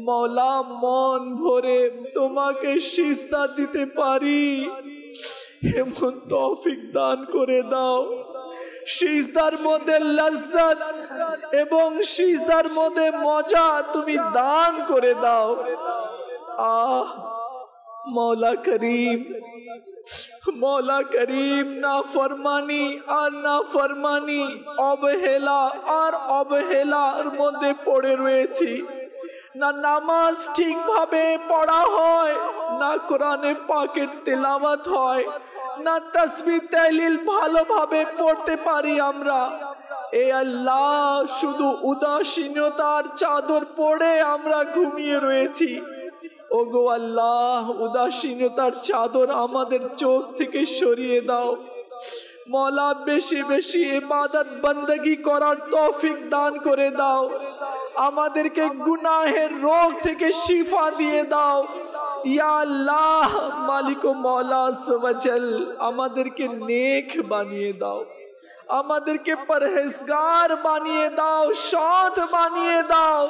মৌলা, মন ভরে তোমাকে সিজদা দিতে পারি এমন তৌফিক দান করে দাও। সিজদার মধ্যে লজ্জত এবং সিজদার মধ্যে মজা তুমি দান করে দাও। মৌলা করিম, মৌলা করিম, না ফরমানি আর না ফরমানি, অবহেলা আর অবহেলার মধ্যে পড়ে রয়েছি। না নামাজ ঠিকভাবে পড়া হয়, না কোরআনে পাকের তেলাওয়াত হয়, না তাসবিহ তাহলিল ভালোভাবে পড়তে পারি আমরা। এ আল্লাহ, শুধু উদাসীনতার চাদর পড়ে আমরা ঘুমিয়ে রয়েছি। ওগো আল্লাহ, উদাসীনতার চাদর আমাদের চোখ থেকে সরিয়ে দাও। মৌলা, বেশি বেশি ইবাদত বندگی করার তৌফিক দান করে দাও। আমাদেরকে গুনাহের রোগ থেকে শিফা দিয়ে দাও। ইয়া আল্লাহ, মালিক ও মৌলা সুবহান, আমাদেরকে নেক বানিয়ে দাও, আমাদেরকে পরহেজগার বানিয়ে দাও, সৎ বানিয়ে দাও।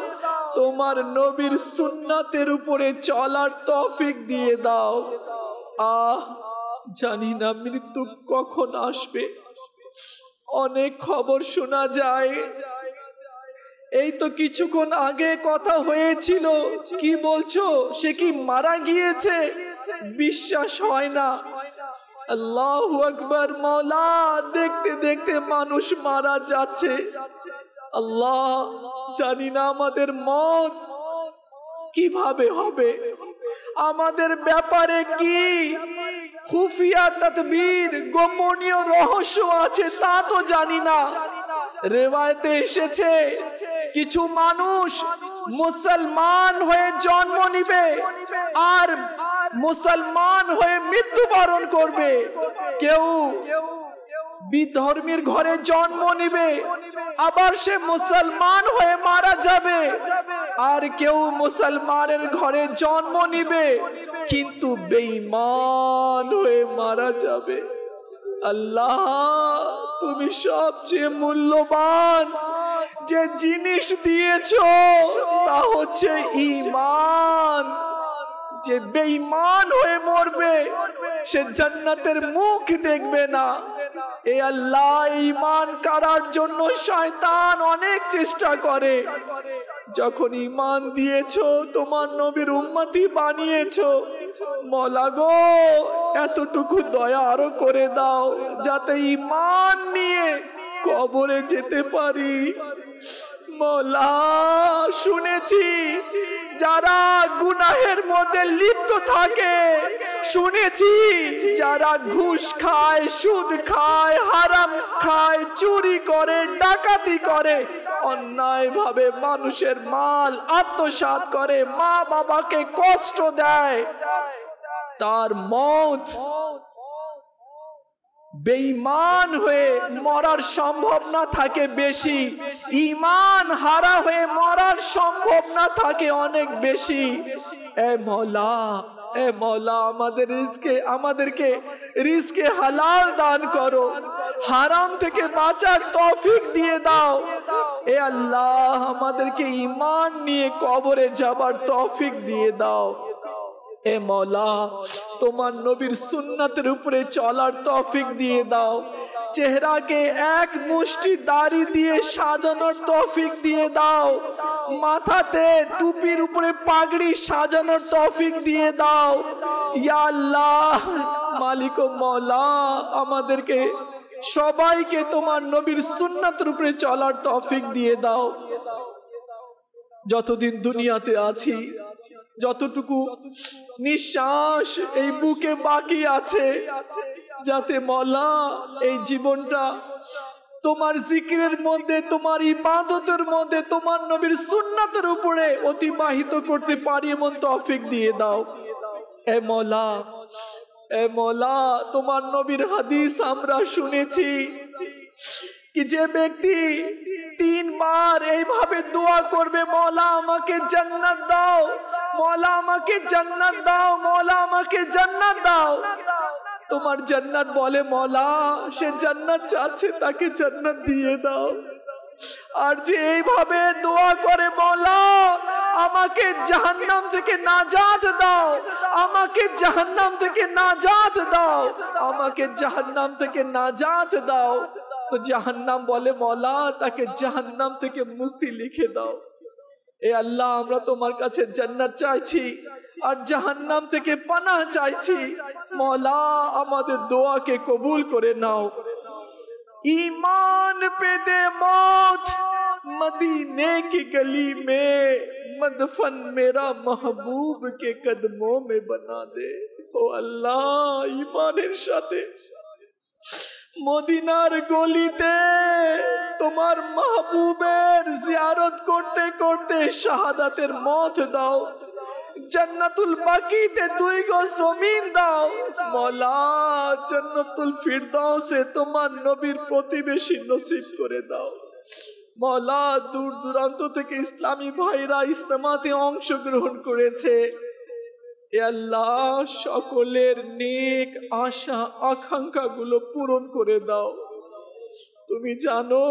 তোমার নবীর সুন্নাতের উপরে চলার তৌফিক দিয়ে দাও। জানি না মৃত্যু কখন আসবে, অনেক খবর শোনা যায়। এই তো কিছুক্ষণ আগে কথা হয়েছিল, কি বলছো, সে কি মারা গিয়েছে? বিশ্বাস হয় না। আল্লাহু আকবার। মৌলা, দেখতে দেখতে মানুষ মারা যাচ্ছে। আল্লাহ, জানি না আমাদের মত কিভাবে হবে, আমাদের ব্যাপারে কি খুফিয়া তদবির, গোপনীয় রহস্য আছে তা তো জানি না। রিওয়ায়েতে এসেছে কিছু মানুষ মুসলমান হয়ে জন্ম নিবে আর মুসলমান হয়ে মৃত্যুবরণ করবে, কেউ বিধর্মীর ঘরে জন্ম নিবে আবার সে মুসলমান হয়ে মারা যাবে, আর কেউ মুসলমানের ঘরে জন্ম নিবে কিন্তু বেঈমান হয়ে মারা যাবে। আল্লাহ তুমি সবচেয়ে মূল্যবান যে জিনিস দিয়েছো তা হচ্ছে ঈমান। যে বেঈমান হয়ে মরবে সে জান্নাতের মুখ দেখবে না। এ আল্লাহ, ঈমান কারার জন্য শয়তান অনেক চেষ্টা করে। যখন ঈমান দিয়েছো, তোমার নবীর উম্মতি বানিয়েছো, মওলা গো এতটুকু দয়া আরো করে দাও যাতে ঈমান নিয়ে কবরে যেতে পারি। মওলা, শুনেছি যারা গুনাহের মধ্যে লিপ্ত থাকে, শুনেছি যারা ঘুষ খায়, সুদ খায়, হারাম খায়, চুরি করে, ডাকাতি করে, অন্যায় ভাবে মানুষের মাল আত্মসাৎ করে, মা বাবাকে কষ্ট দেয়, তার মওত বেঈমান হয়ে মরার সম্ভাবনা থাকে বেশি, ঈমান হারা হয়ে মরার সম্ভাবনা থাকে অনেক বেশি। এ মওলা, এ মওলা, আমাদেরকে রিজকে হালাল দান করো, হারাম থেকে বাঁচার তৌফিক দিয়ে দাও। এ আল্লাহ, আমাদেরকে ঈমান নিয়ে কবরে যাবার তৌফিক দিয়ে দাও। এ মওলা, তোমার নবীর সুন্নাতের উপরে চলার তৌফিক দিয়ে দাও। চেহারাকে এক মুষ্টি দাড়ি দিয়ে সাজানোর তৌফিক দিয়ে দাও। মাথাতে টুপির উপরে পাগড়ি সাজানোর তৌফিক দিয়ে দাও। ইয়া আল্লাহ, মালিক ও মওলা, আমাদেরকে সবাইকে তোমার নবীর সুন্নাতের উপরে চলার তৌফিক দিয়ে দাও। যতদিন দুনিয়াতে আছি, যতটুকু নিঃশ্বাস এই বুকে বাকি আছে, যাতে মওলা এই জীবনটা তোমার জিকিরের মধ্যে, তোমার ইবাদতের মধ্যে, তোমার নবীর সুন্নাতের উপরে অতিবাহিত করতে পারি এমন তৌফিক দিয়ে দাও। এ মওলা, এ মওলা, তোমার নবীর হাদিস আমরা শুনেছি कि जे व्यक्ति 3 बार এইভাবে দোয়া করবে, মওলা আমাকে জান্নাত দাও, মওলা আমাকে জান্নাত দাও, মওলা আমাকে জান্নাত দাও, তোমার জান্নাত বলে মওলা সে জান্নাত চাচ্ছে তাকে জান্নাত দিয়ে দাও। আর যে এইভাবে দোয়া করে মওলা আমাকে জাহান্নাম থেকে নাজাত দাও, আমাকে জাহান্নাম থেকে নাজাত দাও, আমাকে জাহান্নাম থেকে নাজাত দাও, তো জাহান্নাম বলে মওলা তাকে জাহান্নাম থেকে মুক্তি লিখে দাও। এ আল্লাহ, আমরা তোমার কাছে জান্নাত চাইছি আর জাহান্নাম থেকে পানাহ চাইছি। মওলা আমাদের দোয়াকে কবুল করে নাও। ईमान पे दे मौत मदीने की गली में, मदफन मेरा महबूब के कदमों में बना दे। ओ अल्लाह, ईमानेर साथे মদিনার গলিতে তোমার মাহবুবের জিয়ারত করতে করতে শাহাদাতের মত দাও। জান্নাতুল বাকিতে 2 গজ জমিন দাও। মওলা জান্নাতুল ফিরদাউসে তোমার নবীর প্রতিবেশী নসিব করে দাও। মওলা দূর দূরান্ত থেকে ইসলামী ভাইরা ইজতেমাতে অংশগ্রহণ করেছে, এ আল্লাহ সকলের নেক আশা আকাঙ্ক্ষা গুলো পূরণ করে দাও। তুমি জানো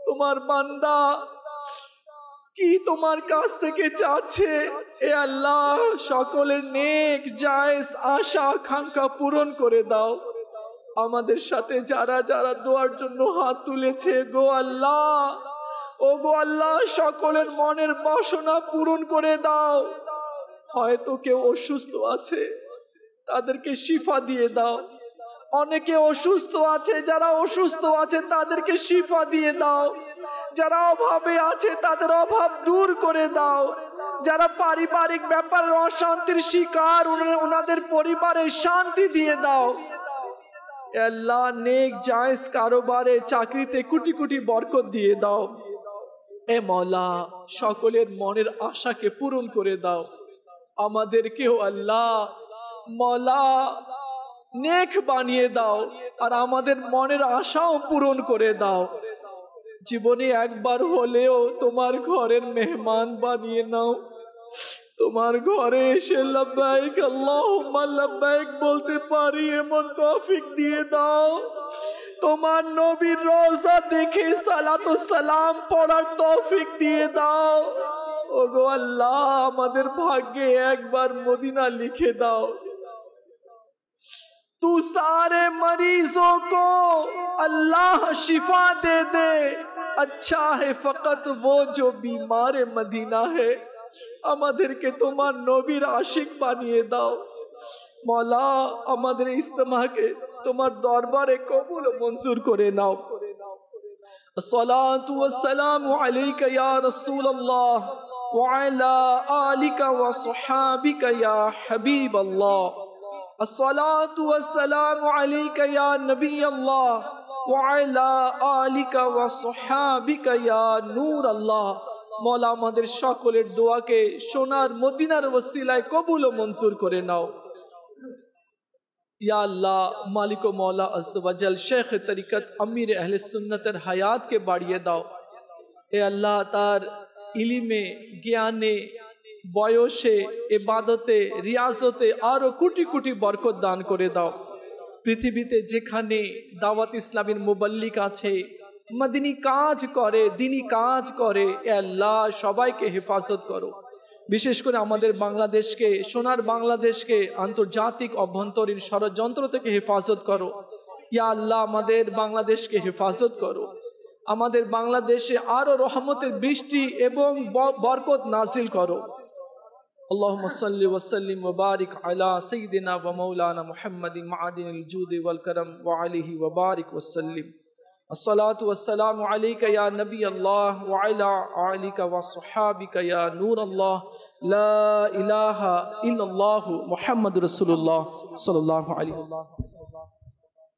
তোমার বান্দা কি তোমার কাছ থেকে চাচ্ছে। এ আল্লাহ সকলের নেক জায়েজ আশা আকাঙ্ক্ষা পূরণ করে দাও। আমাদের সাথে যারা যারা দোয়ার জন্য হাত তুলেছে, গো আল্লাহ, ও গো আল্লাহ, সকলের মনের বাসনা পূরণ করে দাও। হয়তো কেউ অসুস্থ আছে, তাদেরকে শিফা দিয়ে দাও। অনেকে অসুস্থ আছে, যারা অসুস্থ আছে তাদেরকে শিফা দিয়ে দাও। যারা অভাবে আছে তাদের অভাব দূর করে দাও। যারা পারিবারিক ব্যাপারে অশান্তির শিকার, ওনাদের পরিবারে শান্তি দিয়ে দাও। আল্লাহ নেক জায়েজ কারোবারে চাকরিতে কোটি কোটি বরকত দিয়ে দাও। এ মওলা সকলের মনের আশাকে পূরণ করে দাও। আমাদেরকেও আল্লাহ মওলা নেক বানিয়ে দাও আর আমাদের মনের আশাও পূরণ করে দাও। জীবনে একবার হলেও তোমার ঘরের মেহমান বানিয়ে নাও। তোমার ঘরে এসে লব্বাইক আল্লাহুম্মা লব্বাইক বলতে পারি এমন তৌফিক দিয়ে দাও। তোমার নবীর রওজা দেখে সালাতু সালাম পড়ার তৌফিক দিয়ে দাও। ওগো আল্লাহ, আমাদের ভাগ্যে একবার মদিনা লিখে দাও। तू सारे मरीजों को अल्लाह शिफा दे दे, अच्छा है फकत वो जो बीमार मदीना है। আমাদেরকে তোমার নবীর আশিক বানিয়ে দাও। মওলা, আমাদের ইজতিমাকে তোমার দরবারে কবুল ও মঞ্জুর করে নাও। আসসালাতু ওয়াসসালামু আলাইকা ইয়া রাসূলুল্লাহ ওয়া আলা আলিকা ওয়া সাহাবিকা ইয়া হাবিবাল্লাহ। अस्सलातु वस्सलामु अलैका या नबी अल्लाह व अला आलिका व सहाबिका या नूर अल्लाह। मौला আমাদের সকলের দোয়াকে সোনার মদিনার ওসিলায় কবুল ও মঞ্জুর করে নাও। या अल्लाह मालिक व मौला अज़्ज़ व जल शेख तरीक़त अमीर अहले सुन्नतर हायात के बाड़िए दाओ। ए अल्लाह तार इलिमे ज्ञाने বয়সে ইবাদতে রিয়াজতে আরো কোটি কোটি বরকত দান করে দাও। পৃথিবীতে যেখানে দাওয়াত ইসলামের মুবাল্লিক আছে, মদিনী কাজ করে, দিনী কাজ করে, এ আল্লাহ সবাইকে হেফাজত করো। বিশেষ করে আমাদের বাংলাদেশকে, সোনার বাংলাদেশকে আন্তর্জাতিক অভ্যন্তরীণ ষড়যন্ত্র থেকে হেফাজত করো। ইয়া আল্লাহ, আমাদের বাংলাদেশকে হেফাজত করো। আমাদের বাংলাদেশে আরো রহমতের বৃষ্টি এবং বরকত নাজিল করো। اللهم صل وسلم وبارك على سيدنا ومولانا محمد معدن الجود والكرم وعليه وبارك وسلم. الصلاة والسلام عليك يا نبي الله وعلى آلك وصحابك يا نور الله. لا إله إلا الله محمد رسول الله صلى الله عليه وسلم.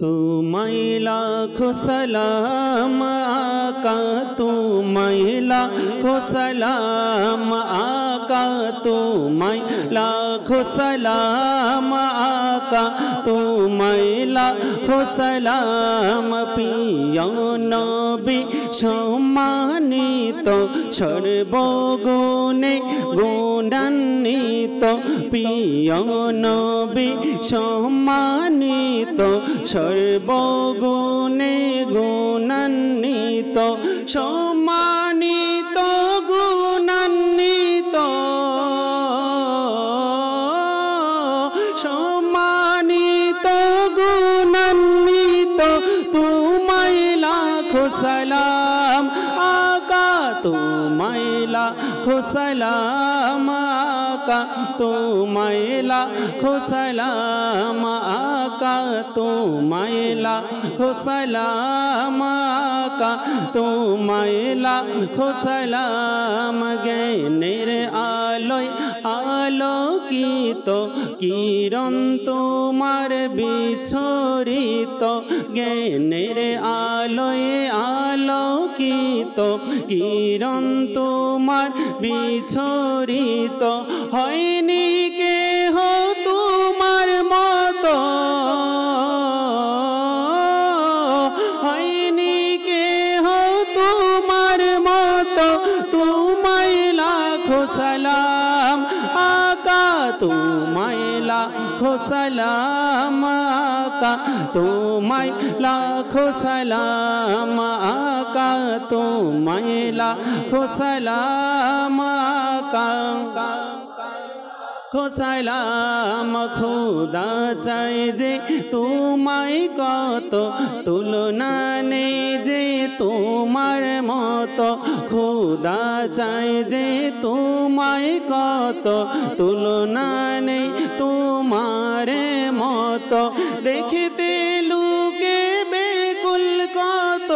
तुम्हाई लाखो सलाम आका, तुम्हाई लाखो सलाम आका, तुम्हाई लाखो सलाम आका, तुम्हाई लाखो सलाम। प्रिय नबी सम्मानित सर्वगुणे गुणान्वित, प्रिय नबी सम्मानित সর্বগুণে গুণান্বিত, সম্মানিত গুণান্বিত, সম্মানিত গুণান্বিত। তোমায় লাখো সালাম আকা, তোমায় লাখো সালাম আকা, তোমায় লাখো সালাম আকা, তোমায় লাখো সালাম আকা, তোমায় লাখো সালাম। জ্ঞানের আলোয় আলোকিত কিরণ তোমার বিছরিত, জ্ঞানের আলোয় আলোকিত কিরণ তোমার বিছরিত। হয়নি কেহ তোমার মতো, হয়নি কেহ তোমার মতো। তোমায় লাখো সালাম আকা, তোমায় লাখো সালাম আকা, তোমায় লাখো সালাম আকা, তোমায় লাখো সালাম আকা। खो सालाम खुदा चाय जे तुम्हाई कत तुलना नेই जे তোমার মতো, खुदा चाय जे তোমায় কত তুলনা নেই তোমার মতো। দেখিতে লোকে বেকুল কত,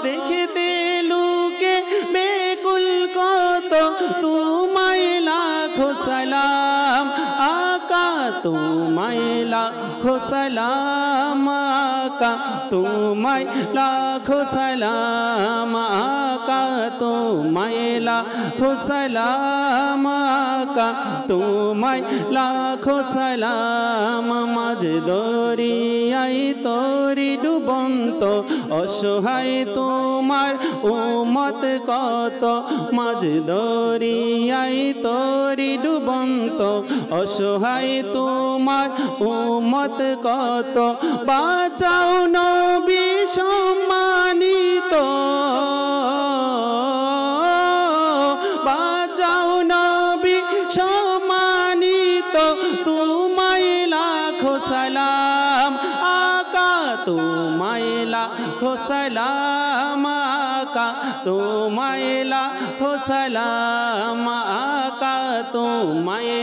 দেখিতে লোকে বেকুল কত। তোমায় লাখো সালাম আকা, তোমায় লাখো সালাম আকা, তোমায় লাখো সালাম আকা তোমায় লাখো সালাম আকা তোমায় লাখো সালাম মাঝ দরিয়াই তোরি ডুবন্ত অসহায় তোমার উম্মত কত মাঝ দরিয়াই তোরি ডুবন্ত অসহায় তোমার উম্মত কত বাঁচাও নবী সম্মানিত বাঁচাও নবী সম্মানিত তোমায় লাখো সালাম আকা তোমায় লাখো সালাম আকা তোমায় লাখো সালাম আকা তোমায়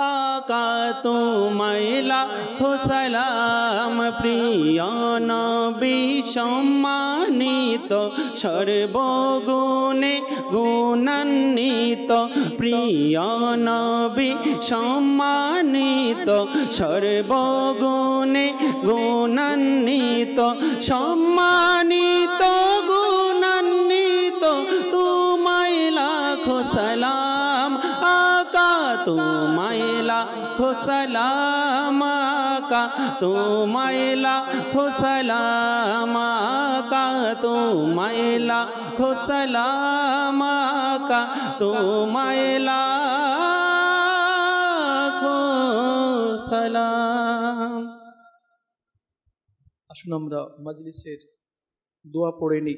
আকা তোমায় লাখো সালাম প্রিয় নবী সম্মানিত সর্বগুণে গুণান্বিত প্রিয় নবী সম্মানিত সর্বগুণে গুণান্বিত সম্মানিত গুণান্বিত তোমায় লাখো সালাম আকা তোমায় লাখো সালাম আকা তোমায় লাখো সালাম আকা তোমায় লাখো সালাম আকা তোমায় লাখো সালাম। আসুন আমরা মাজলিসের দোয়া পড়ে নিই।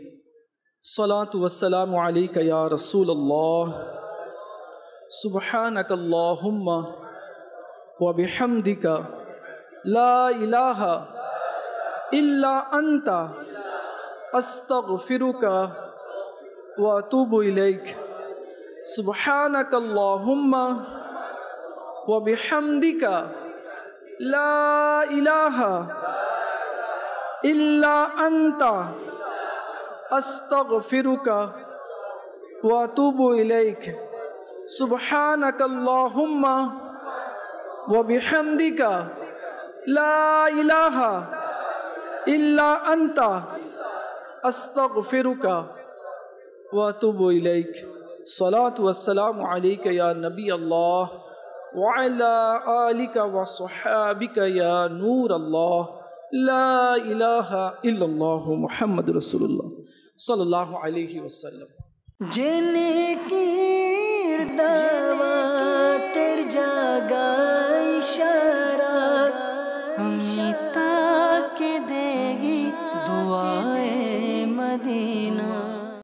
সালাতু ওয়াসসালামু আলাইকা ইয়া রাসূলুল্লাহ সুবহানাকা আল্লাহুম্মা ওয়া বিহামদিকা লা ইলাহা ইল্লা আনতা আস্তাগফিরুকা ওয়া আতুবু ইলাইক সুবহানাকা আল্লাহুম্মা ওয়া বিহামদিকা লা ইলাহা ইল্লা আনতা আস্তাগফিরুকা ওয়া আতুবু ইলাইক সুবহানাকা আল্লাহুম্মা ওয়া বিহামদিকা লা ইলাহা ইল্লা আনতা আস্তাগফিরুকা ওয়া আতুবু ইলাইক। সালাতু ওয়াসসালামু আলাইকা ইয়া নবী আল্লাহ ওয়া আলা আলিকা ওয়া সাহবিকা ইয়া নূর আল্লাহ লা ইলাহা ইল্লাল্লাহু মুহাম্মাদুর রাসূলুল্লাহ সাল্লাল্লাহু আলাইহি ওয়াসাল্লাম। जिनकी दावत जागा